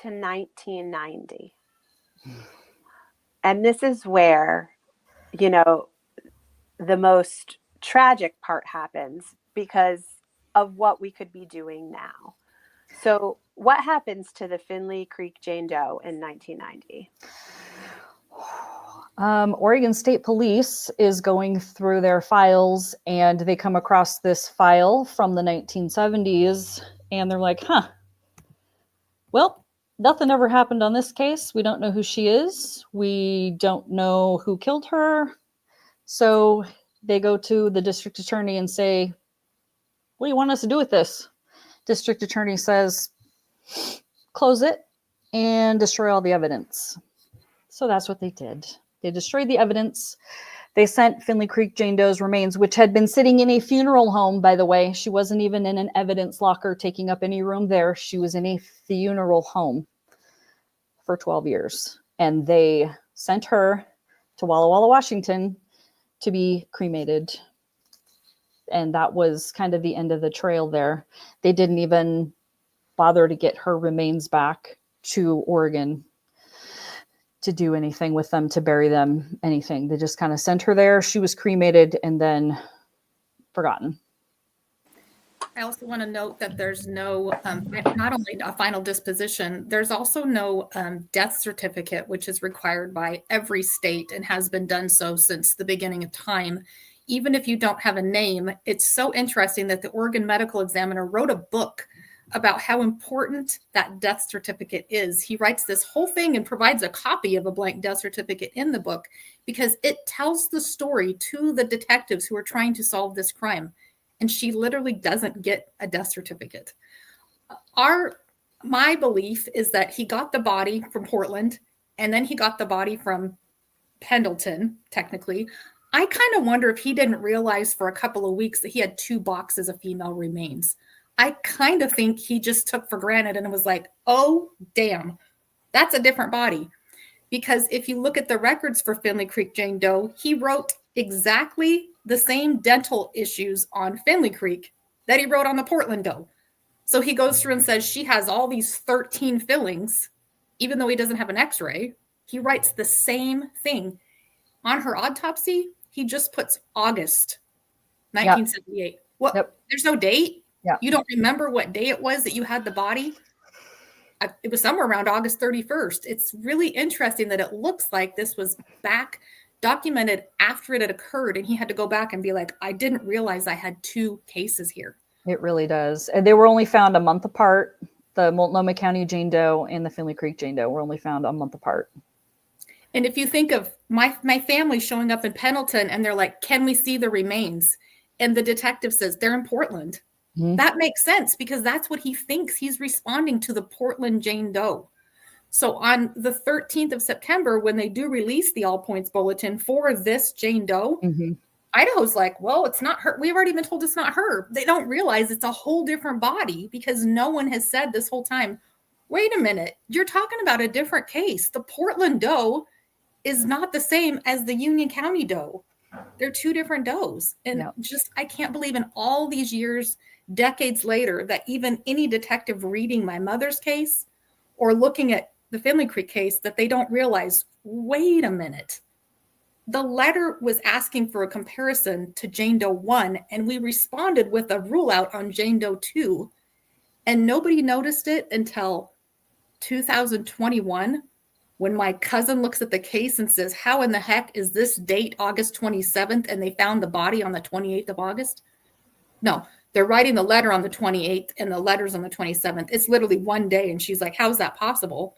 to 1990. And this is where, you know, the most tragic part happens because of what we could be doing now. So what happens to the Finley Creek Jane Doe in 1990? Oregon State Police is going through their files, and they come across this file from the 1970s, and they're like, well, nothing ever happened on this case. We don't know who she is. We don't know who killed her. So they go to the district attorney and say, what do you want us to do with this? District attorney says, close it and destroy all the evidence. So that's what they did. They destroyed the evidence. They sent Finley Creek Jane Doe's remains, which had been sitting in a funeral home, by the way. She wasn't even in an evidence locker taking up any room there. She was in a funeral home for 12 years. And they sent her to Walla Walla, Washington to be cremated. And that was kind of the end of the trail there. They didn't even bother to get her remains back to Oregon to do anything with them, to bury them, anything. They just kind of sent her there. She was cremated and then forgotten. I also want to note that there's no, not only a final disposition, there's also no death certificate, which is required by every state and has been done so since the beginning of time. Even if you don't have a name, it's so interesting that the Oregon Medical Examiner wrote a book about how important that death certificate is. He writes this whole thing and provides a copy of a blank death certificate in the book because it tells the story to the detectives who are trying to solve this crime. And she literally doesn't get a death certificate. My belief is that he got the body from Portland and then he got the body from Pendleton, technically. I kind of wonder if he didn't realize for a couple of weeks that he had 2 boxes of female remains. I kind of think he just took for granted and was like, oh, damn, that's a different body. Because if you look at the records for Finley Creek Jane Doe, he wrote exactly the same dental issues on Finley Creek that he wrote on the Portland Doe. So he goes through and says she has all these 13 fillings, even though he doesn't have an x-ray. He writes the same thing. On her autopsy, he just puts August 1978. Yep. What? Yep. There's no date? Yeah. You don't remember what day it was that you had the body? It was somewhere around August 31st. It's really interesting that it looks like this was back documented after it had occurred, and he had to go back and be like, I didn't realize I had 2 cases here. It really does. And they were only found a month apart. The Multnomah County Jane Doe and the Finley Creek Jane Doe were only found a month apart. And if you think of my family showing up in Pendleton and they're like, can we see the remains? And the detective says, they're in Portland. Mm-hmm. That makes sense because that's what he thinks. He's responding to the Portland Jane Doe. So on the 13th of September, when they do release the all points bulletin for this Jane Doe, mm-hmm. Idaho's like, well, it's not her. We've already been told it's not her. They don't realize it's a whole different body because no one has said this whole time, wait a minute, you're talking about a different case. The Portland Doe is not the same as the Union County Doe. They're 2 different does. And I can't believe in all these years, decades later, that even any detective reading my mother's case or looking at the Finley Creek case, that they don't realize, wait a minute. The letter was asking for a comparison to Jane Doe 1, and we responded with a rule out on Jane Doe 2, and nobody noticed it until 2021, when my cousin looks at the case and says, how in the heck is this date August 27th, and they found the body on the 28th of August? No, they're writing the letter on the 28th, and the letter's on the 27th. It's literally one day, and she's like, how's that possible?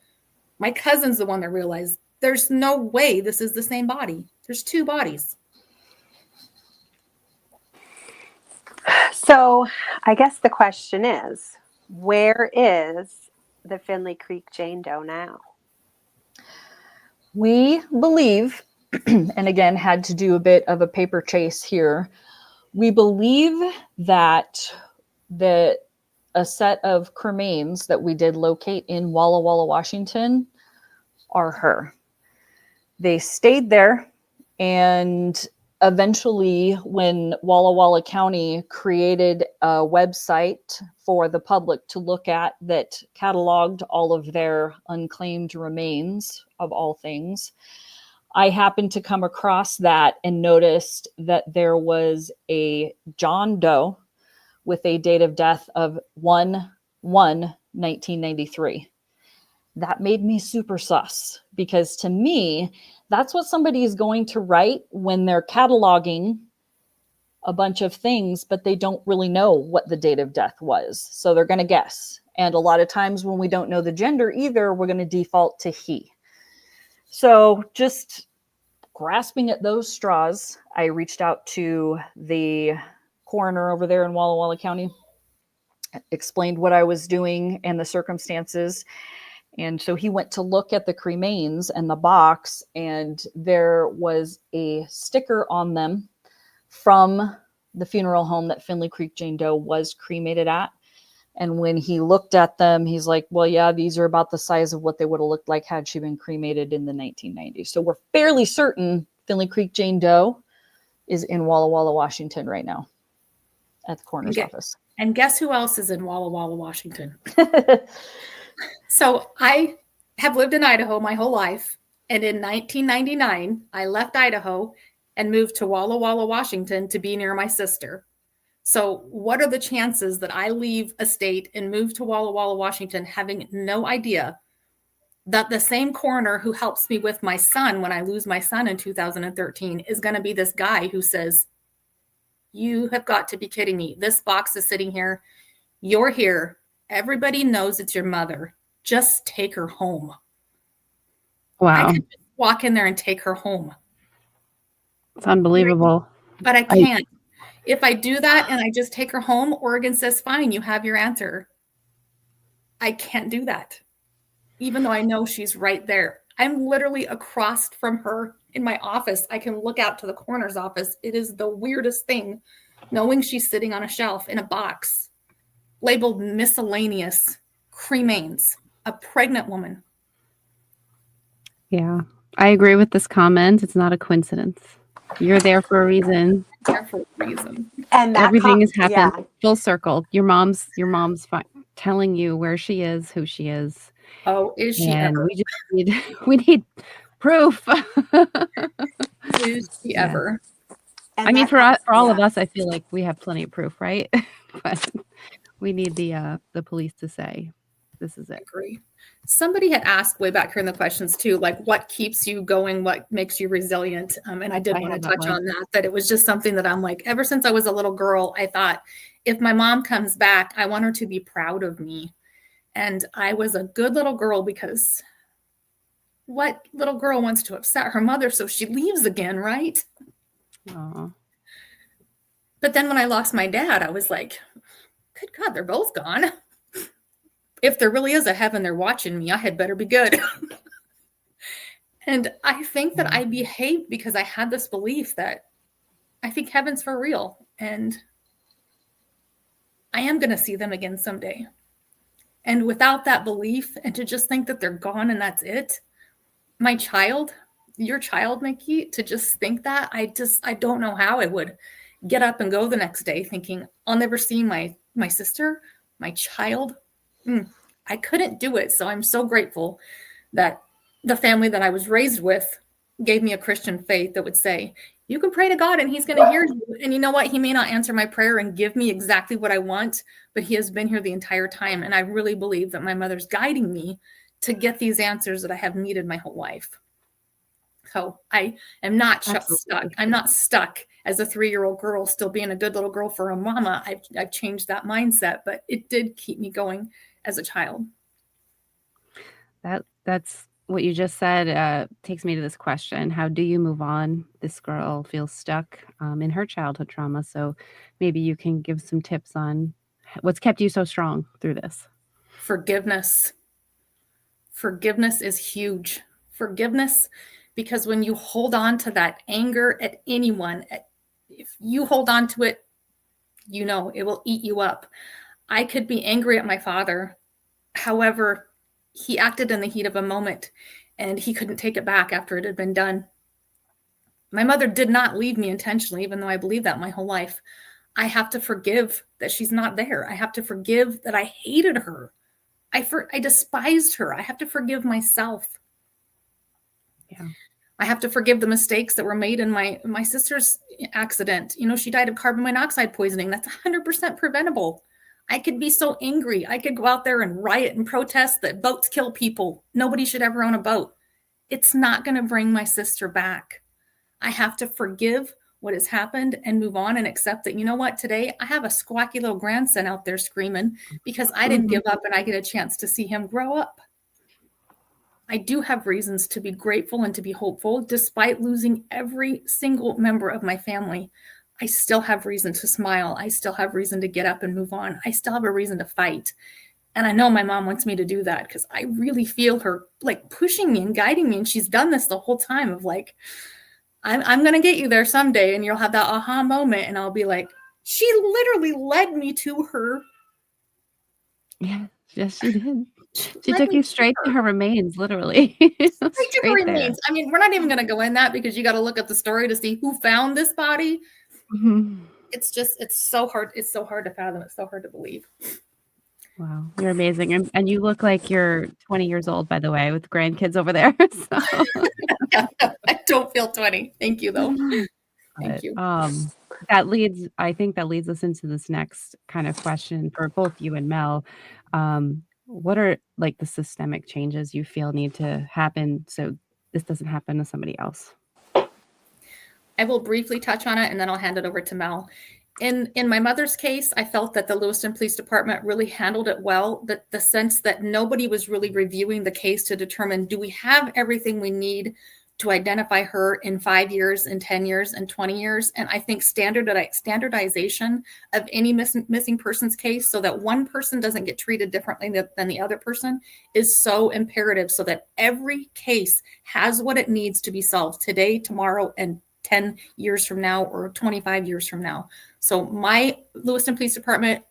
My cousin's the one that realized there's no way this is the same body. There's 2 bodies. So I guess the question is, where is the Finley Creek Jane Doe now? We believe, and again, had to do a bit of a paper chase here. We believe that a set of cremains that we did locate in Walla Walla, Washington, are her. They stayed there, and eventually when Walla Walla County created a website for the public to look at that cataloged all of their unclaimed remains of all things, I happened to come across that and noticed that there was a John Doe with a date of death of 1/1/1993. That made me super sus, because to me, That's what somebody is going to write when they're cataloging a bunch of things, but they don't really know what the date of death was. So they're going to guess. And a lot of times when we don't know the gender either, we're going to default to he. So just grasping at those straws, I reached out to the coroner over there in Walla Walla County, explained what I was doing and the circumstances. And so he went to look at the cremains and the box, and there was a sticker on them from the funeral home that Finley Creek Jane Doe was cremated at. And when he looked at them, he's like, well, yeah, these are about the size of what they would have looked like had she been cremated in the 1990s. So we're fairly certain Finley Creek Jane Doe is in Walla Walla, Washington right now at the coroner's office. And guess who else is in Walla Walla, Washington? So I have lived in Idaho my whole life. And in 1999, I left Idaho and moved to Walla Walla, Washington to be near my sister. So what are the chances that I leave a state and move to Walla Walla, Washington, having no idea that the same coroner who helps me with my son when I lose my son in 2013 is going to be this guy who says, you have got to be kidding me. This box is sitting here. You're here. Everybody knows it's your mother. Just take her home. Wow. I could just walk in there and take her home. It's unbelievable. But I can't. If I do that and I just take her home, Oregon says, fine, you have your answer. I can't do that, even though I know she's right there. I'm literally across from her in my office. I can look out to the coroner's office. It is the weirdest thing, knowing she's sitting on a shelf in a box labeled miscellaneous cremains, a pregnant woman. Yeah, I agree with this comment. It's not a coincidence. You're there for a reason. There for a reason. And that everything has happened yeah. full circle. Your mom's telling you where she is, who she is. Oh, is she and ever? We need proof. Is she ever? And I mean, for all yeah. of us, I feel like we have plenty of proof, right? But we need the police to say this is it. I agree. Somebody had asked way back here in the questions too, like what keeps you going, what makes you resilient? And I did want to touch on that it was just something that I'm like, ever since I was a little girl, I thought if my mom comes back, I want her to be proud of me. And I was a good little girl, because what little girl wants to upset her mother so she leaves again, right? Aww. But then when I lost my dad, I was like, good God, they're both gone. If there really is a heaven, they're watching me. I had better be good. And I think that I behaved because I had this belief that I think heaven's for real. And I am going to see them again someday. And without that belief, and to just think that they're gone and that's it, my child, your child, Nikki, to just think that, I don't know how I would get up and go the next day thinking I'll never see my sister, my child. I couldn't do it. So I'm so grateful that the family that I was raised with gave me a Christian faith that would say, you can pray to God and he's going to hear you. And you know what? He may not answer my prayer and give me exactly what I want, but he has been here the entire time. And I really believe that my mother's guiding me to get these answers that I have needed my whole life. So I am not stuck. I'm not stuck as a 3-year-old girl, still being a good little girl for a mama. I've changed that mindset, but it did keep me going as a child. That's what you just said. Takes me to this question: how do you move on? This girl feels stuck in her childhood trauma. So maybe you can give some tips on what's kept you so strong through this. Forgiveness. Forgiveness is huge. Forgiveness, because when you hold on to that anger at anyone, if you hold on to it, you know, it will eat you up. I could be angry at my father. However, he acted in the heat of a moment and he couldn't take it back after it had been done. My mother did not leave me intentionally, even though I believed that my whole life. I have to forgive that she's not there. I have to forgive that I hated her. I despised her. I have to forgive myself. Yeah. I have to forgive the mistakes that were made in my sister's accident. You know, she died of carbon monoxide poisoning. That's 100% preventable. I could be so angry. I could go out there and riot and protest that boats kill people. Nobody should ever own a boat. it's not going to bring my sister back. I have to forgive what has happened and move on and accept that, you know what, today I have a squawky little grandson out there screaming because I didn't give up and I get a chance to see him grow up. I do have reasons to be grateful and to be hopeful. Despite losing every single member of my family, I still have reason to smile. I still have reason to get up and move on. I still have a reason to fight. And I know my mom wants me to do that because I really feel her like pushing me and guiding me. And she's done this the whole time of like, I'm going to get you there someday. And you'll have that aha moment. And I'll be like, she literally led me to her. Yeah, yes, she did. She took you straight to her remains, literally. Straight to her remains. I mean, we're not even going to go in that because you got to look up the story to see who found this body. Mm-hmm. It's so hard. It's so hard to fathom. It's so hard to believe. Wow, you're amazing. And you look like you're 20 years old, by the way, with grandkids over there. So. I don't feel 20. Thank you, though. Thank you. I think that leads us into this next kind of question for both you and Mel. What are like the systemic changes you feel need to happen so this doesn't happen to somebody else? I will briefly touch on it and then I'll hand it over to Mel. In my mother's case, I felt that the Lewiston Police Department really handled it well, the sense that nobody was really reviewing the case to determine, do we have everything we need to identify her in 5 years, in 10 years, and 20 years? And I think standardization of any missing persons case so that one person doesn't get treated differently than the other person is so imperative so that every case has what it needs to be solved today, tomorrow, and 10 years from now or 25 years from now. So my Lewiston Police Department,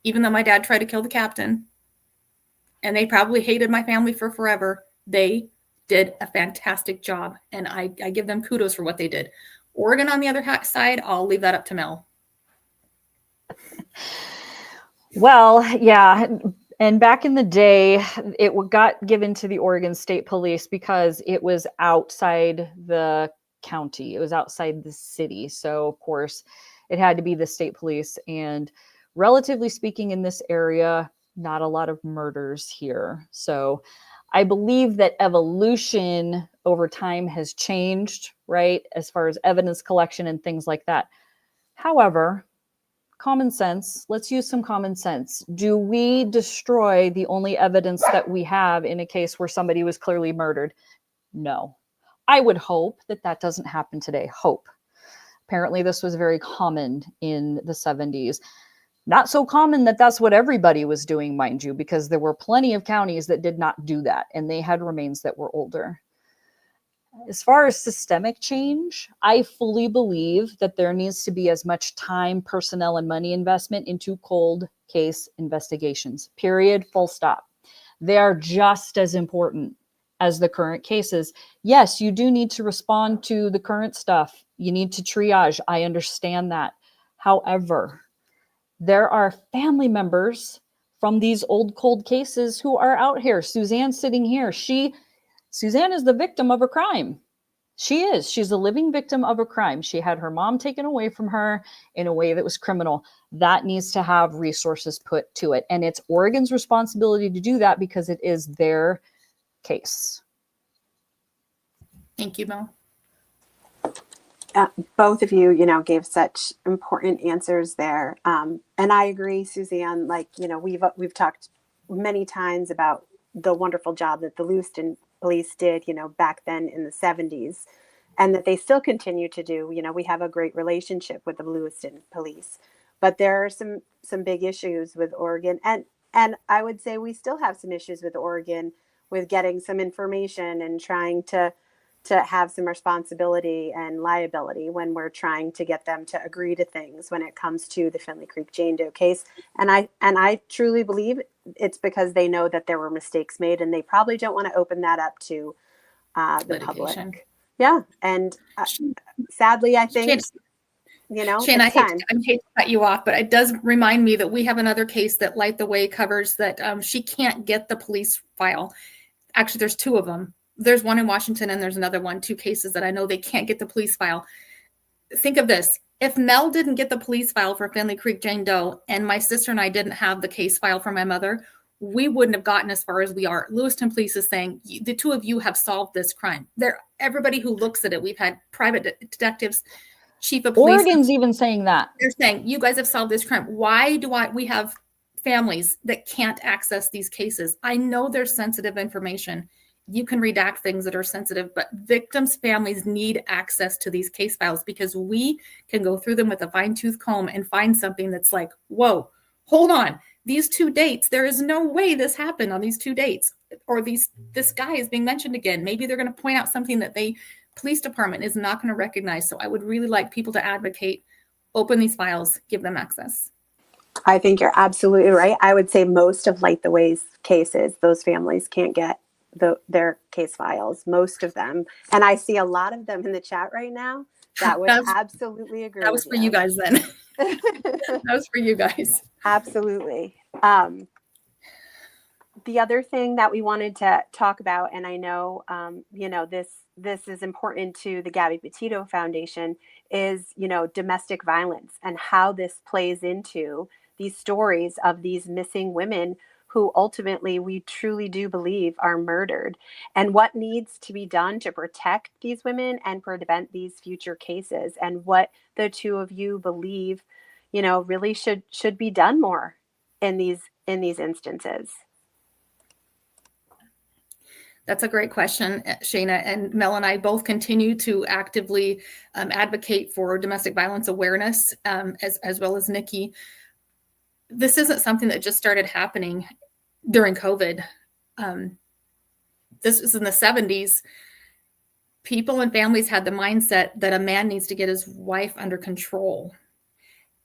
even though my dad tried to kill the captain, and they probably hated my family for forever, they did a fantastic job. And I give them kudos for what they did. Oregon, on the other side, I'll leave that up to Mel. Well, yeah. And back in the day, it got given to the Oregon State Police because it was outside the county. It was outside the city. So, of course, it had to be the state police. And relatively speaking, in this area, not a lot of murders here. So I believe that evolution over time has changed, right? As far as evidence collection and things like that. However, common sense, let's use some common sense. Do we destroy the only evidence that we have in a case where somebody was clearly murdered? No. I would hope that that doesn't happen today. Hope. Apparently, this was very common in the 70s. Not so common that that's what everybody was doing, mind you, because there were plenty of counties that did not do that, and they had remains that were older. As far as systemic change, I fully believe that there needs to be as much time, personnel, and money investment into cold case investigations. Period. Full stop. They are just as important as the current cases. Yes, you do need to respond to the current stuff. You need to triage. I understand that. However, there are family members from these old cold cases who are out here. Suzanne sitting here. Suzanne is the victim of a crime. She is. She's a living victim of a crime. She had her mom taken away from her in a way that was criminal. That needs to have resources put to it. And it's Oregon's responsibility to do that because it is their case. Thank you, Mel. Both of you, gave such important answers there. And I agree, Suzanne, we've talked many times about the wonderful job that the Lewiston police did, back then in the 70s, and that they still continue to do. We have a great relationship with the Lewiston police, but there are some big issues with Oregon. And I would say we still have some issues with Oregon with getting some information and trying to have some responsibility and liability when we're trying to get them to agree to things when it comes to the Finley Creek Jane Doe case. And I truly believe it's because they know that there were mistakes made and they probably don't want to open that up to the Litigation. public. Yeah. And sadly, I think, Shane, I hate to cut you off, but it does remind me that we have another case that Light the Way covers that she can't get the police file. Actually, there's two of them. There's one in Washington and there's another one, two cases that I know they can't get the police file. Think of this. If Mel didn't get the police file for Finley Creek Jane Doe and my sister and I didn't have the case file for my mother, we wouldn't have gotten as far as we are. Lewiston Police is saying, the two of you have solved this crime. Everybody who looks at it, we've had private detectives, chief of police. Oregon's even saying that. They're saying, you guys have solved this crime. Why do we have families that can't access these cases? I know there's sensitive information. You can redact things that are sensitive, but victims' families need access to these case files, because we can go through them with a fine-tooth comb and find something that's like, whoa, hold on. These 2 dates, there is no way this happened on these 2 dates, or this guy is being mentioned again. Maybe they're going to point out something that police department is not going to recognize. So I would really like people to advocate, open these files, give them access. I think you're absolutely right. I would say most of Light the Way's cases, those families can't get their case files, most of them. And I see a lot of them in the chat right now that would absolutely agree. That was for you guys then. That was for you guys. Absolutely. The other thing that we wanted to talk about, and I know, this is important to the Gabby Petito Foundation, is, domestic violence and how this plays into these stories of these missing women who ultimately we truly do believe are murdered, and what needs to be done to protect these women and prevent these future cases, and what the two of you believe, really should be done more in these instances. That's a great question, Shayna. And Mel and I both continue to actively advocate for domestic violence awareness, as well as Nikki. This isn't something that just started happening during COVID. This was in the 70s. People and families had the mindset that a man needs to get his wife under control.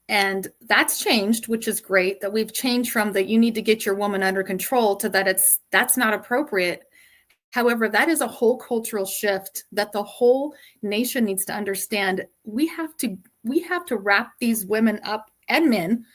And that's changed, which is great, that we've changed from that you need to get your woman under control to that's not appropriate. However, that is a whole cultural shift that the whole nation needs to understand. We have to wrap these women up, and men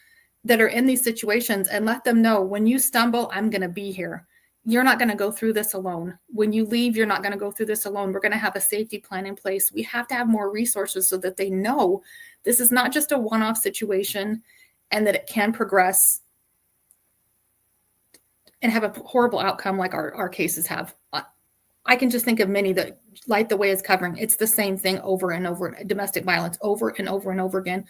that are in these situations, and let them know, when you stumble, I'm going to be here. You're not going to go through this alone. When you leave, you're not going to go through this alone. We're going to have a safety plan in place. We have to have more resources so that they know this is not just a one-off situation, and that it can progress and have a horrible outcome like our cases have. I can just think of many that Light the Way is covering. It's the same thing over and over, domestic violence over and over and over again.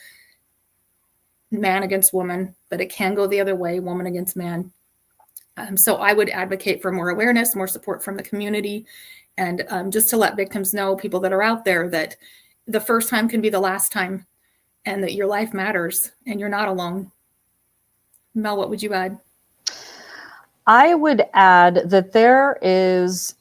Man against woman, but it can go the other way, woman against man. So I would advocate for more awareness, more support from the community, and just to let victims know, people that are out there, that the first time can be the last time, and that your life matters and you're not alone. Mel, what would you add? I would add that there's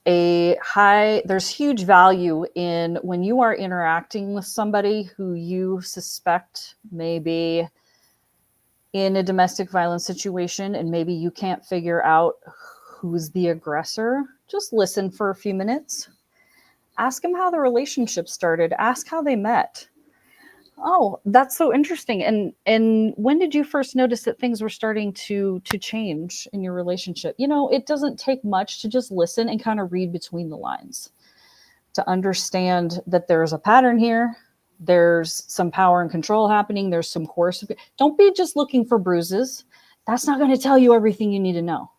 huge value in when you are interacting with somebody who you suspect may be in a domestic violence situation, and maybe you can't figure out who's the aggressor. Just listen for a few minutes. Ask them how the relationship started. Ask how they met. Oh, that's so interesting. And when did you first notice that things were starting to change in your relationship? It doesn't take much to just listen and kind of read between the lines to understand that there's a pattern here. There's some power and control happening. There's some coercive. Don't be just looking for bruises. That's not going to tell you everything you need to know.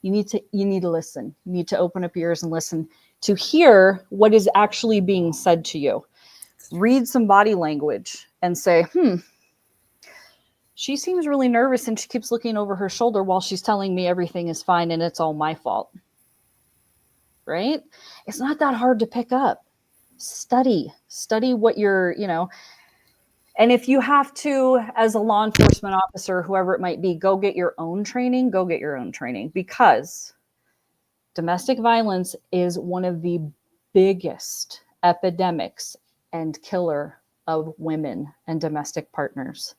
You need to listen. You need to open up your ears and listen to hear what is actually being said to you. Read some body language and say, she seems really nervous and she keeps looking over her shoulder while she's telling me everything is fine and it's all my fault. Right? It's not that hard to pick up. Study what you're, and if you have to, as a law enforcement officer, whoever it might be, go get your own training, because domestic violence is one of the biggest epidemics and killer of women and domestic partners.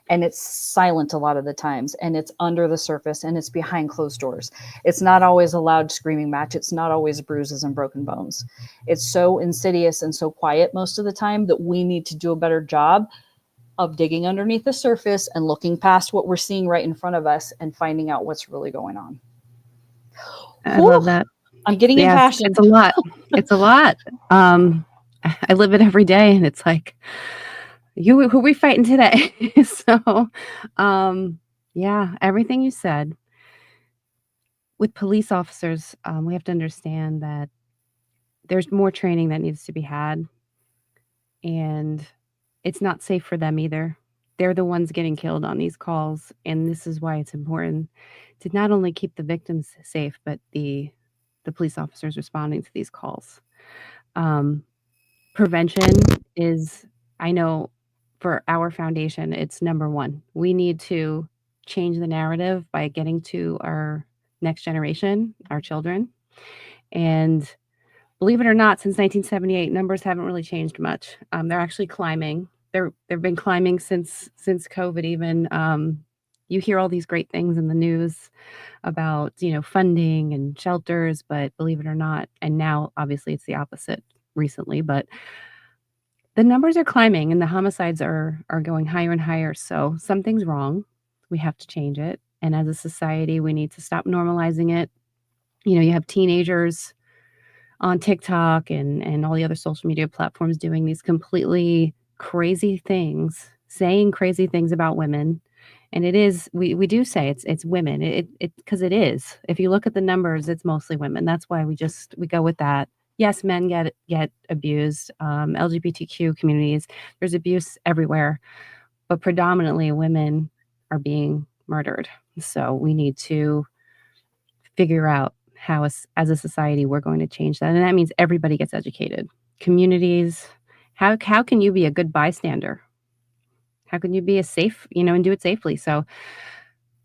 And it's silent a lot of the times, and it's under the surface, and it's behind closed doors. It's not always a loud screaming match. It's not always bruises and broken bones. It's so insidious and so quiet most of the time that we need to do a better job of digging underneath the surface and looking past what we're seeing right in front of us and finding out what's really going on. I love that. I'm getting impassioned. It's a lot. It's a lot. I live it every day, and it's like, who are we fighting today? So, yeah, everything you said. with police officers, we have to understand that there's more training that needs to be had, and it's not safe for them either. They're the ones getting killed on these calls, and this is why it's important to not only keep the victims safe, but the police officers responding to these calls. Um, Prevention is, I know for our foundation, it's number one. We need to change the narrative by getting to our next generation, our children. And believe it or not, since 1978, numbers haven't really changed much. They're actually climbing. They've been climbing since COVID even. You hear all these great things in the news about, funding and shelters, but believe it or not, and now obviously it's the opposite recently, but the numbers are climbing and the homicides are going higher and higher. So something's wrong. We have to change it. And as a society, we need to stop normalizing it. You have teenagers on TikTok and all the other social media platforms doing these completely crazy things, saying crazy things about women. And it is, we do say it's women. It because it is. If you look at the numbers, it's mostly women. That's why we go with that. Yes, men get abused. LGBTQ communities, there's abuse everywhere, but predominantly women are being murdered. So we need to figure out how, as a society, we're going to change that, and that means everybody gets educated. Communities, how can you be a good bystander? How can you be a safe, and do it safely? So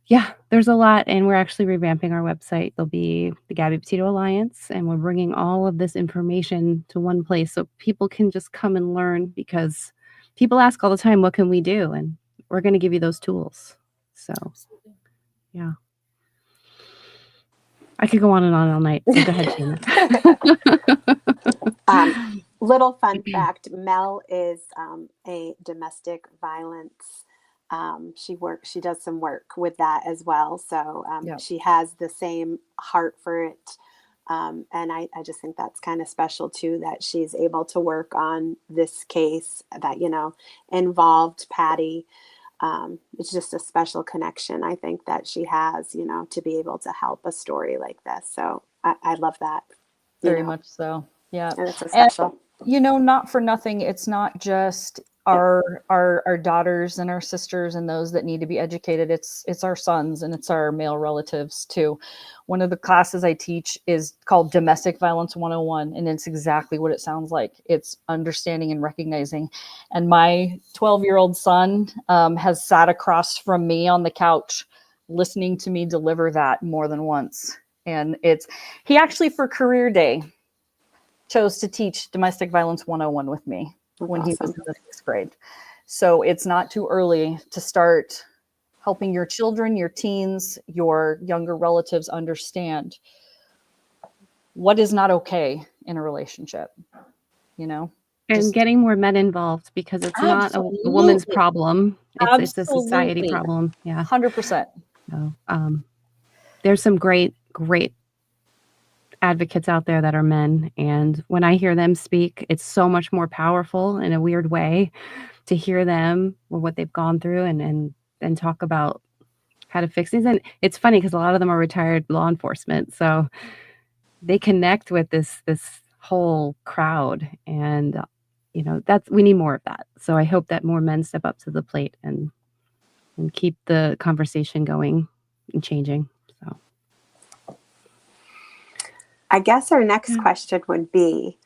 yeah, there's a lot, and we're actually revamping our website. There'll be the Gabby Petito Alliance, and we're bringing all of this information to one place so people can just come and learn, because people ask all the time, what can we do? And we're going to give you those tools. So, yeah. I could go on and on all night. So go ahead, Sheena. Little fun fact, Mel is a domestic violence. She does some work with that as well. So Yep. she has the same heart for it. And I just think that's kind of special too, that she's able to work on this case that, involved Patty. It's just a special connection, I think, that she has, to be able to help a story like this. So I love that. Very much so. Yeah. And it's so special. Not for nothing, it's not just our daughters and our sisters and those that need to be educated. It's our sons and it's our male relatives too. One of the classes I teach is called Domestic Violence 101, and it's exactly what it sounds like. It's understanding and recognizing. And my 12-year-old son has sat across from me on the couch listening to me deliver that more than once. And he actually, for career day, chose to teach Domestic Violence 101 with me. That's when awesome. He was in the 6th grade. So it's not too early to start helping your children, your teens, your younger relatives understand what is not okay in a relationship, And getting more men involved, because it's not a woman's problem. It's a society problem. Yeah. 100%. So, there's some great advocates out there that are men, and when I hear them speak, it's so much more powerful in a weird way to hear them or what they've gone through and talk about how to fix things. And it's funny because a lot of them are retired law enforcement, so they connect with this whole crowd, and we need more of that. So I hope that more men step up to the plate and keep the conversation going and changing. So I guess our next question would be,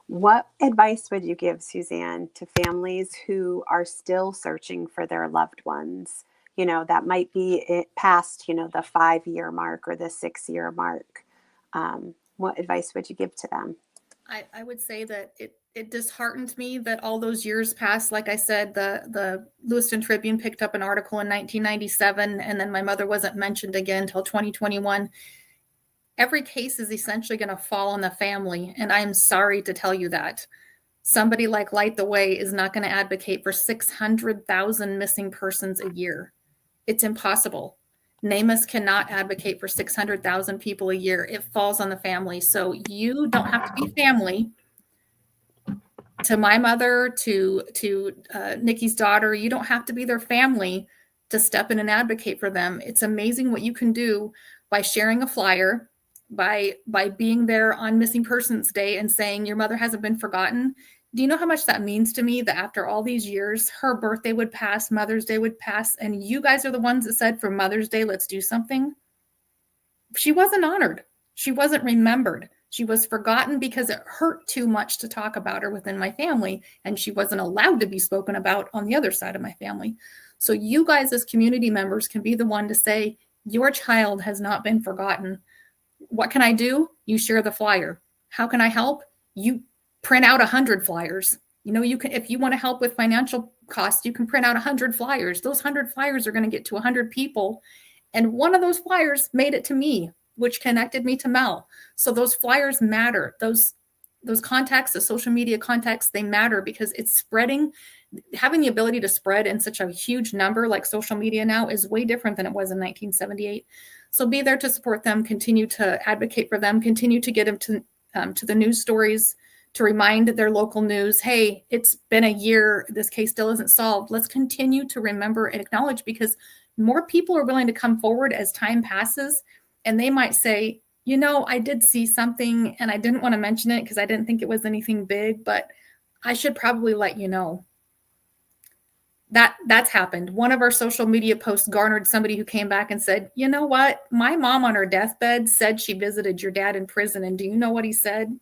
what advice would you give, Suzanne, to families who are still searching for their loved ones? That might be past, the 5-year mark or the 6-year mark. What advice would you give to them? I would say that it disheartened me that all those years passed. Like I said, the Lewiston Tribune picked up an article in 1997, and then my mother wasn't mentioned again until 2021. Every case is essentially going to fall on the family. And I'm sorry to tell you that. Somebody like Light the Way is not going to advocate for 600,000 missing persons a year. It's impossible. NamUs cannot advocate for 600,000 people a year. It falls on the family. So you don't have to be family to my mother, to Nikki's daughter. You don't have to be their family to step in and advocate for them. It's amazing what you can do by sharing a flyer, by being there on Missing Persons Day and saying your mother hasn't been forgotten. Do you know how much that means to me that after all these years, her birthday would pass, Mother's Day would pass, and you guys are the ones that said for Mother's Day, let's do something? She wasn't honored. She wasn't remembered. She was forgotten because it hurt too much to talk about her within my family, and she wasn't allowed to be spoken about on the other side of my family. So you guys as community members can be the one to say, your child has not been forgotten. What can I do? You share the flyer. How can I help? You print out 100 flyers. You know, you can, if you want to help with financial costs, you can print out 100 flyers. Those 100 flyers are going to get to 100 people. And one of those flyers made it to me, which connected me to Mel. So those flyers matter. Those contacts, the social media contacts, they matter because it's spreading. Having the ability to spread in such a huge number like social media now is way different than it was in 1978. So be there to support them, continue to advocate for them, continue to get them to the news stories, to remind their local news, hey, it's been a year, this case still isn't solved. Let's continue to remember and acknowledge, because more people are willing to come forward as time passes, and they might say, you know, I did see something and I didn't want to mention it because I didn't think it was anything big, but I should probably let you know. That's happened. One of our social media posts garnered somebody who came back and said, you know what? My mom on her deathbed said she visited your dad in prison. And do you know what he said?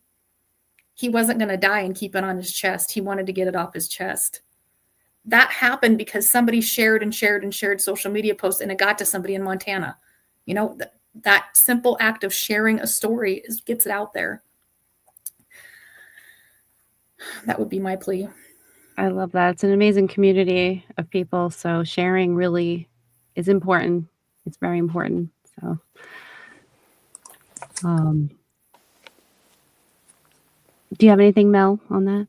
He wasn't going to die and keep it on his chest. He wanted to get it off his chest. That happened because somebody shared and shared and shared social media posts, and it got to somebody in Montana. You know, that simple act of sharing a story gets it out there. That would be my plea. I love that. It's an amazing community of people. So sharing really is important. It's very important. So, do you have anything, Mel, on that?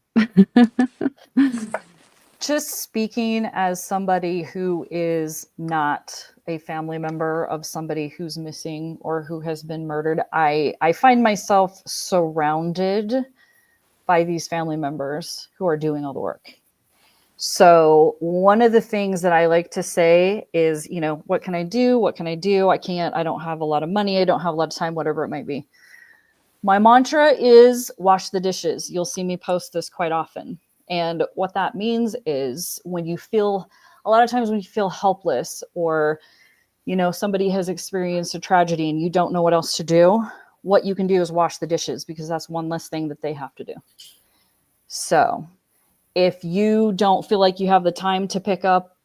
Just speaking as somebody who is not a family member of somebody who's missing or who has been murdered, I find myself surrounded by these family members who are doing all the work. So one of the things that I like to say is, you know, what can I do? What can I do? I don't have a lot of money. I don't have a lot of time, whatever it might be. My mantra is wash the dishes. You'll see me post this quite often. And what that means is a lot of times when you feel helpless, or, you know, somebody has experienced a tragedy and you don't know what else to do, what you can do is wash the dishes, because that's one less thing that they have to do. So if you don't feel like you have the time to pick up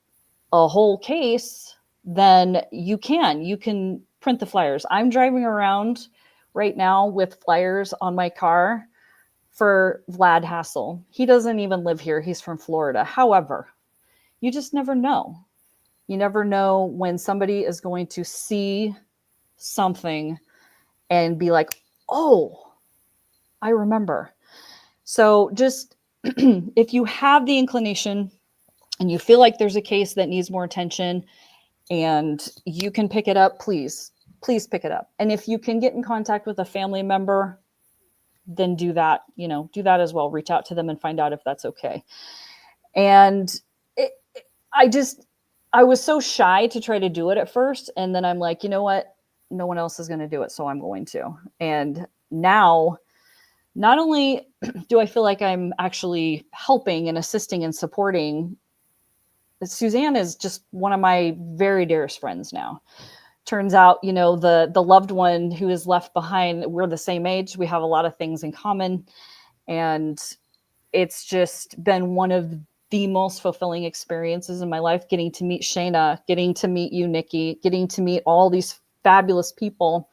a whole case, then you can print the flyers. I'm driving around right now with flyers on my car for Vlad Hassel. He doesn't even live here. He's from Florida. However, you just never know. You never know when somebody is going to see something and be like, oh, I remember. So just if you have the inclination and you feel like there's a case that needs more attention and you can pick it up, please pick it up. And if you can get in contact with a family member, then do that, do that as well. Reach out to them and find out if that's okay. And I was so shy to try to do it at first. And then I'm like, you know what? No one else is going to do it, so I'm going to. And now, not only do I feel like I'm actually helping and assisting and supporting, Suzanne is just one of my very dearest friends now. Turns out, the loved one who is left behind, we're the same age. We have a lot of things in common. And it's just been one of the most fulfilling experiences in my life, getting to meet Shayna, getting to meet you, Nikki, getting to meet all these fabulous people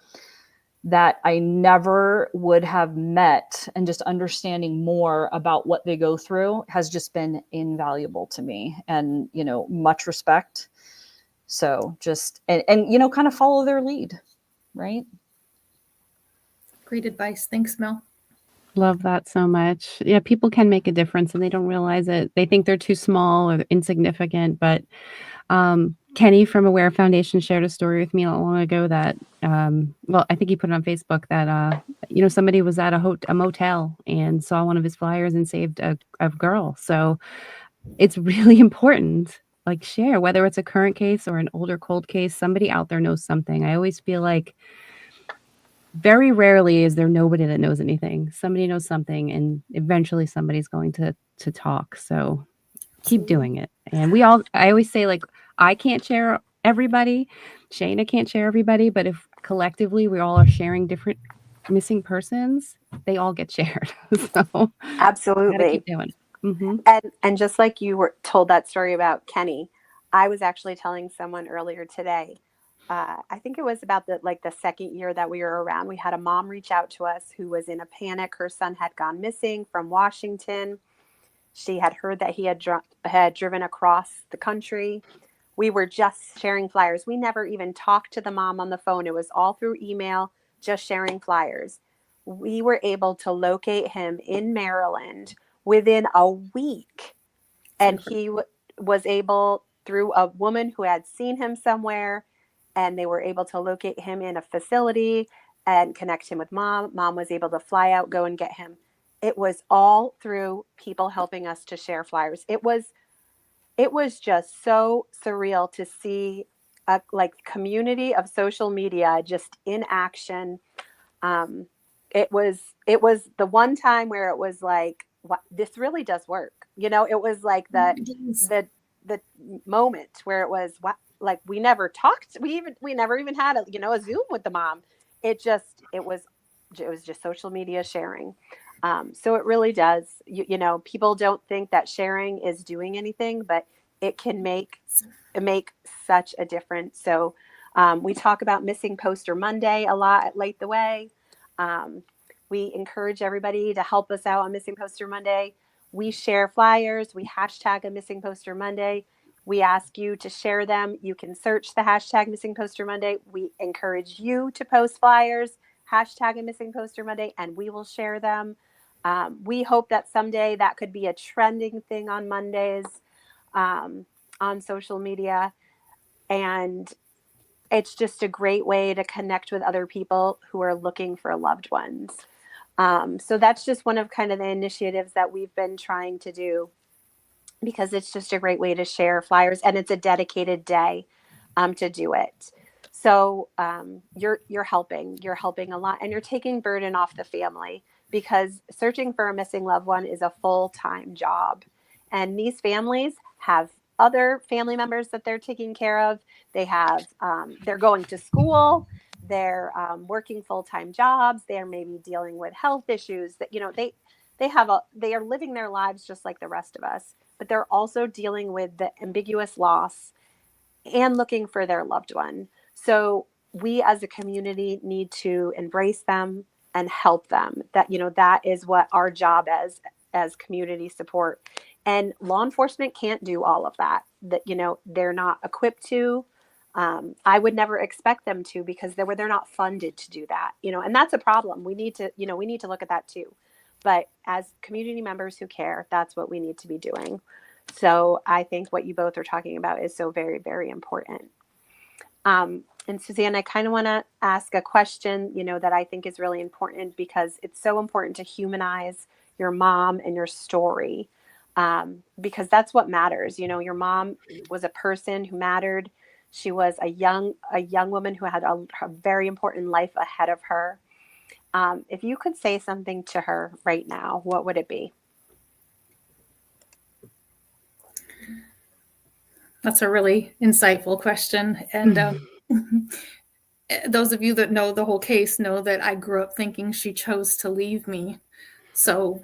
that I never would have met, and just understanding more about what they go through has just been invaluable to me, and, much respect. So just, and kind of follow their lead, right? Great advice. Thanks, Mel. Love that so much. Yeah, people can make a difference and they don't realize it. They think they're too small or insignificant, but Kenny from Aware Foundation shared a story with me not long ago that, I think he put it on Facebook that, somebody was at a motel and saw one of his flyers and saved a girl. So it's really important. like share, whether it's a current case or an older cold case, somebody out there knows something. I always feel like very rarely is there nobody that knows anything. Somebody knows something, and eventually somebody's going to talk. So keep doing it. And I always say, like, I can't share everybody. Shayna can't share everybody, but if collectively we all are sharing different missing persons, they all get shared. So gotta Absolutely. keep doing it. Mm-hmm. And just like you were told that story about Kenny, I was actually telling someone earlier today. I think it was about the second year that we were around. We had a mom reach out to us who was in a panic. Her son had gone missing from Washington. She had heard that he had driven across the country. We were just sharing flyers. We never even talked to the mom on the phone. It was all through email, just sharing flyers. We were able to locate him in Maryland within a week. And he was able, through a woman who had seen him somewhere, and they were able to locate him in a facility and connect him with mom. Mom was able to fly out, go and get him. It was all through people helping us to share flyers. It was just so surreal to see a community of social media just in action. It was the one time where it was like, what, this really does work. It was like the moment where it was, what, like, we never talked. We never even had a Zoom with the mom. It was just social media sharing. So it really does, people don't think that sharing is doing anything, but it can make such a difference. So we talk about Missing Poster Monday a lot at Light the Way. We encourage everybody to help us out on Missing Poster Monday. We share flyers. We hashtag a Missing Poster Monday. We ask you to share them. You can search the hashtag Missing Poster Monday. We encourage you to post flyers, hashtag a Missing Poster Monday, and we will share them. We hope that someday that could be a trending thing on Mondays on social media. And it's just a great way to connect with other people who are looking for loved ones. So that's just one of kind of the initiatives that we've been trying to do, because it's just a great way to share flyers, and it's a dedicated day to do it. So you're helping a lot, and you're taking burden off the family, because searching for a missing loved one is a full-time job. And these families have other family members that they're taking care of. They have, they're going to school, they're working full-time jobs, they're maybe dealing with health issues that, they are living their lives just like the rest of us, but they're also dealing with the ambiguous loss and looking for their loved one. So we as a community need to embrace them and help them. That is what our job as community support. And law enforcement can't do all of that. They're not equipped to. I would never expect them to, because they're not funded to do that. And that's a problem. We need to look at that too. But as community members who care, that's what we need to be doing. So I think what you both are talking about is so very, very important. And Suzanne, I kind of want to ask a question, that I think is really important, because it's so important to humanize your mom and your story, because that's what matters. Your mom was a person who mattered. She was a young woman who had a very important life ahead of her. If you could say something to her right now, what would it be? That's a really insightful question. And those of you that know the whole case know that I grew up thinking she chose to leave me. So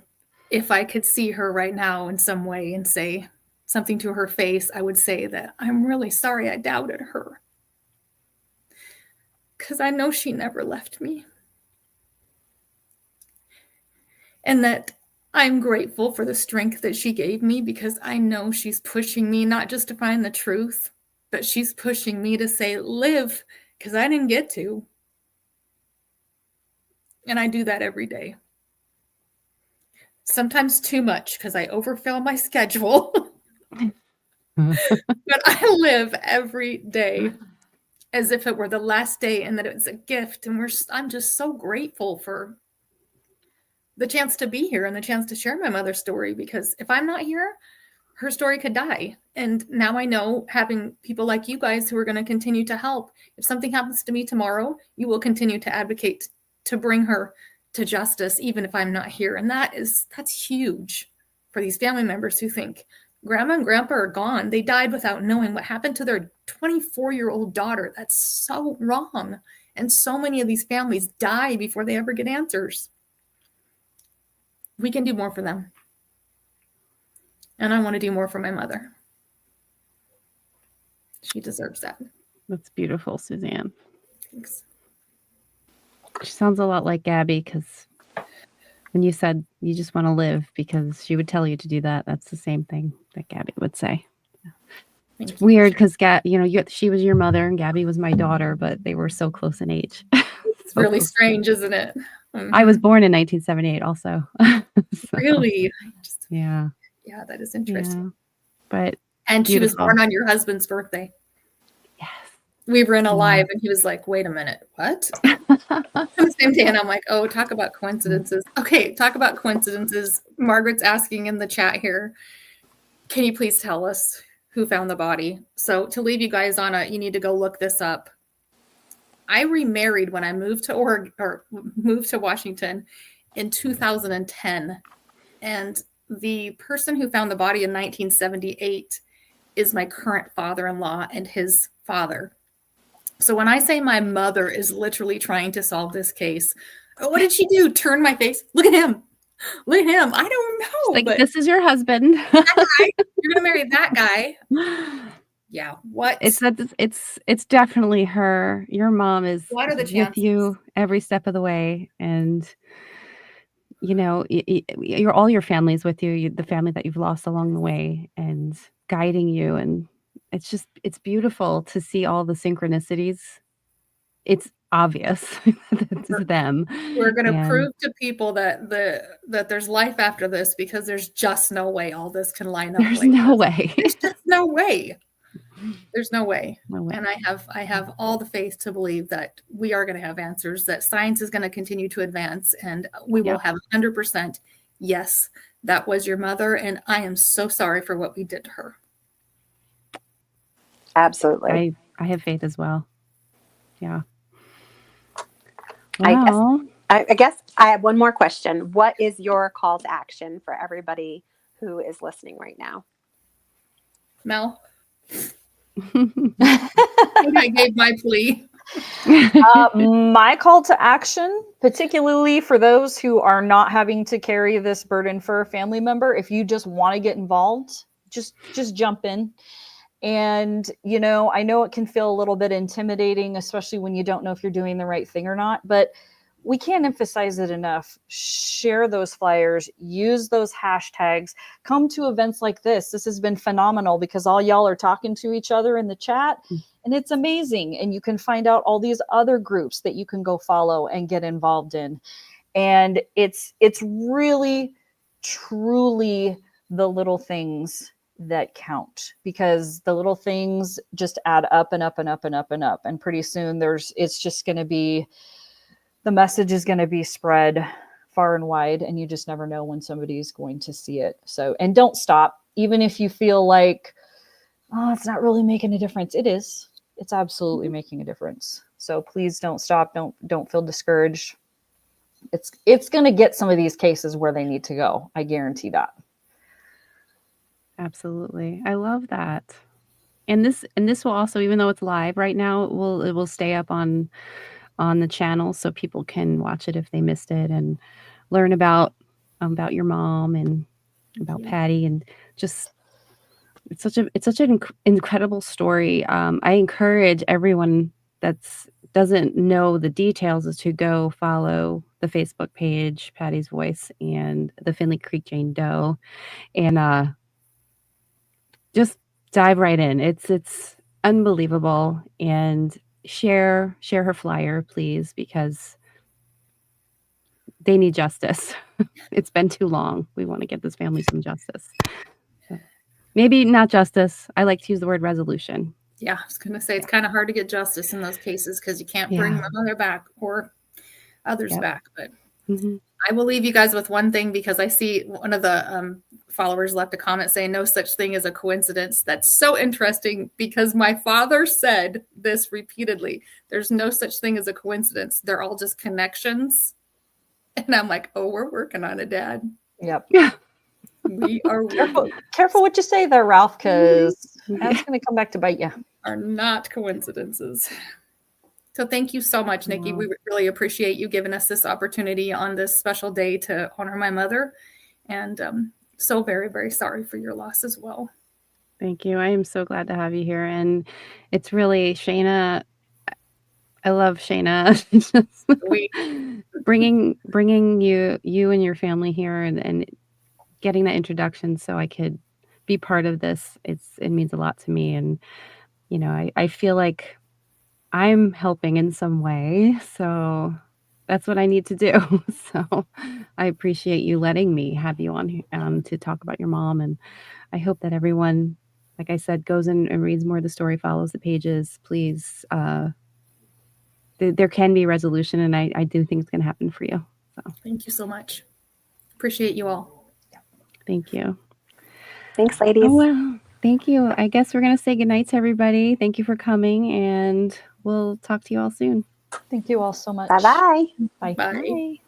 if I could see her right now in some way and say something to her face, I would say that I'm really sorry I doubted her, because I know she never left me. And that I'm grateful for the strength that she gave me, because I know she's pushing me not just to find the truth, but she's pushing me to say, live, because I didn't get to. And I do that every day. Sometimes too much, because I overfill my schedule. But I live every day as if it were the last day, and that it's a gift. And I'm just so grateful for the chance to be here and the chance to share my mother's story, because if I'm not here, her story could die. And now I know, having people like you guys who are going to continue to help, if something happens to me tomorrow, you will continue to advocate to bring her to justice, even if I'm not here. And that's huge for these family members who think grandma and grandpa are gone. They died without knowing what happened to their 24-year-old daughter. That's so wrong. And so many of these families die before they ever get answers. We can do more for them. And I want to do more for my mother. She deserves that. That's beautiful, Suzanne. Thanks. She sounds a lot like Gabby, because when you said you just want to live because she would tell you to do that, that's the same thing that Gabby would say. It's weird because she was your mother and Gabby was my daughter, but they were so close in age. It's really strange, isn't it? I was born in 1978 also. So, really? Yeah. Yeah, that is interesting. Yeah. And she was born on your husband's birthday. Yes. We were in a live and he was like, wait a minute, what? On the same day, and I'm like, oh, talk about coincidences. Okay, talk about coincidences. Margaret's asking in the chat here, can you please tell us who found the body? So to leave you guys on you need to go look this up. I remarried when I moved to Washington in 2010. And the person who found the body in 1978 is my current father-in-law and his father. So when I say my mother is literally trying to solve this case, what did she do? Turn my face? Look at him. Look at him. I don't know. Like, this is your husband. That guy, you're going to marry that guy. Yeah. What? It's definitely her. Your mom is what are the with chances? you every step of the way. And, all your family's with you, the family that you've lost along the way, and guiding you. And it's beautiful to see all the synchronicities. It's obvious that it's them. We're going to prove to people that there's life after this, because there's just no way all this can line up. There's no way. There's just no way. There's no way. No way. And I have all the faith to believe that we are going to have answers, that science is going to continue to advance, and we will have 100%. Yes, that was your mother, and I am so sorry for what we did to her. Absolutely. I have faith as well. Yeah. Wow. I guess I have one more question. What is your call to action for everybody who is listening right now? Mel? I gave my plea. My call to action, particularly for those who are not having to carry this burden for a family member, if you just want to get involved, just jump in. And, I know it can feel a little bit intimidating, especially when you don't know if you're doing the right thing or not, but we can't emphasize it enough. Share those flyers, use those hashtags, come to events like this. This has been phenomenal because all y'all are talking to each other in the chat, and it's amazing. And you can find out all these other groups that you can go follow and get involved in. And it's really, truly the little things that count, because the little things just add up and up and up and up and up. And pretty soon it's just going to be, the message is going to be spread far and wide, and you just never know when somebody's going to see it. So, and don't stop, even if you feel like, oh, it's not really making a difference. It is. It's absolutely making a difference. So please don't stop. Don't feel discouraged. It's going to get some of these cases where they need to go. I guarantee that. Absolutely. I love that. And this will also, even though it's live right now, it will stay up on the channel so people can watch it if they missed it, and learn about your mom and about Patty, and just it's such an incredible story. I encourage everyone that doesn't know the details is to go follow the Facebook page Patty's Voice and the Finley Creek Jane Doe, and just dive right in. It's unbelievable. And share her flyer, please, because they need justice. It's been too long. We want to get this family some justice. Maybe not justice. I like to use the word resolution. Yeah, I was going to say it's kind of hard to get justice in those cases because you can't bring my mother back or others back. But I will leave you guys with one thing, because I see one of the followers left a comment saying no such thing as a coincidence. That's so interesting, because my father said this repeatedly. There's no such thing as a coincidence. They're all just connections. And I'm like, oh, we're working on it, Dad. Yep. Yeah. We are Careful what you say there, Ralph, because that's going to come back to bite you. are not coincidences. So thank you so much, Nikki. We really appreciate you giving us this opportunity on this special day to honor my mother. And so very, very sorry for your loss as well. Thank you. I am so glad to have you here. And it's really Shayna. I love Shayna. bringing you and your family here and getting that introduction so I could be part of this. It means a lot to me. And, you know, I feel like I'm helping in some way. So that's what I need to do. So I appreciate you letting me have you on to talk about your mom. And I hope that everyone, like I said, goes in and reads more of the story, follows the pages. Please, there can be resolution, and I do think it's going to happen for you. So thank you so much. Appreciate you all. Thank you. Thanks, ladies. Oh, well, thank you. I guess we're going to say goodnight to everybody. Thank you for coming, and we'll talk to you all soon. Thank you all so much. Bye-bye. Bye. Bye. Bye.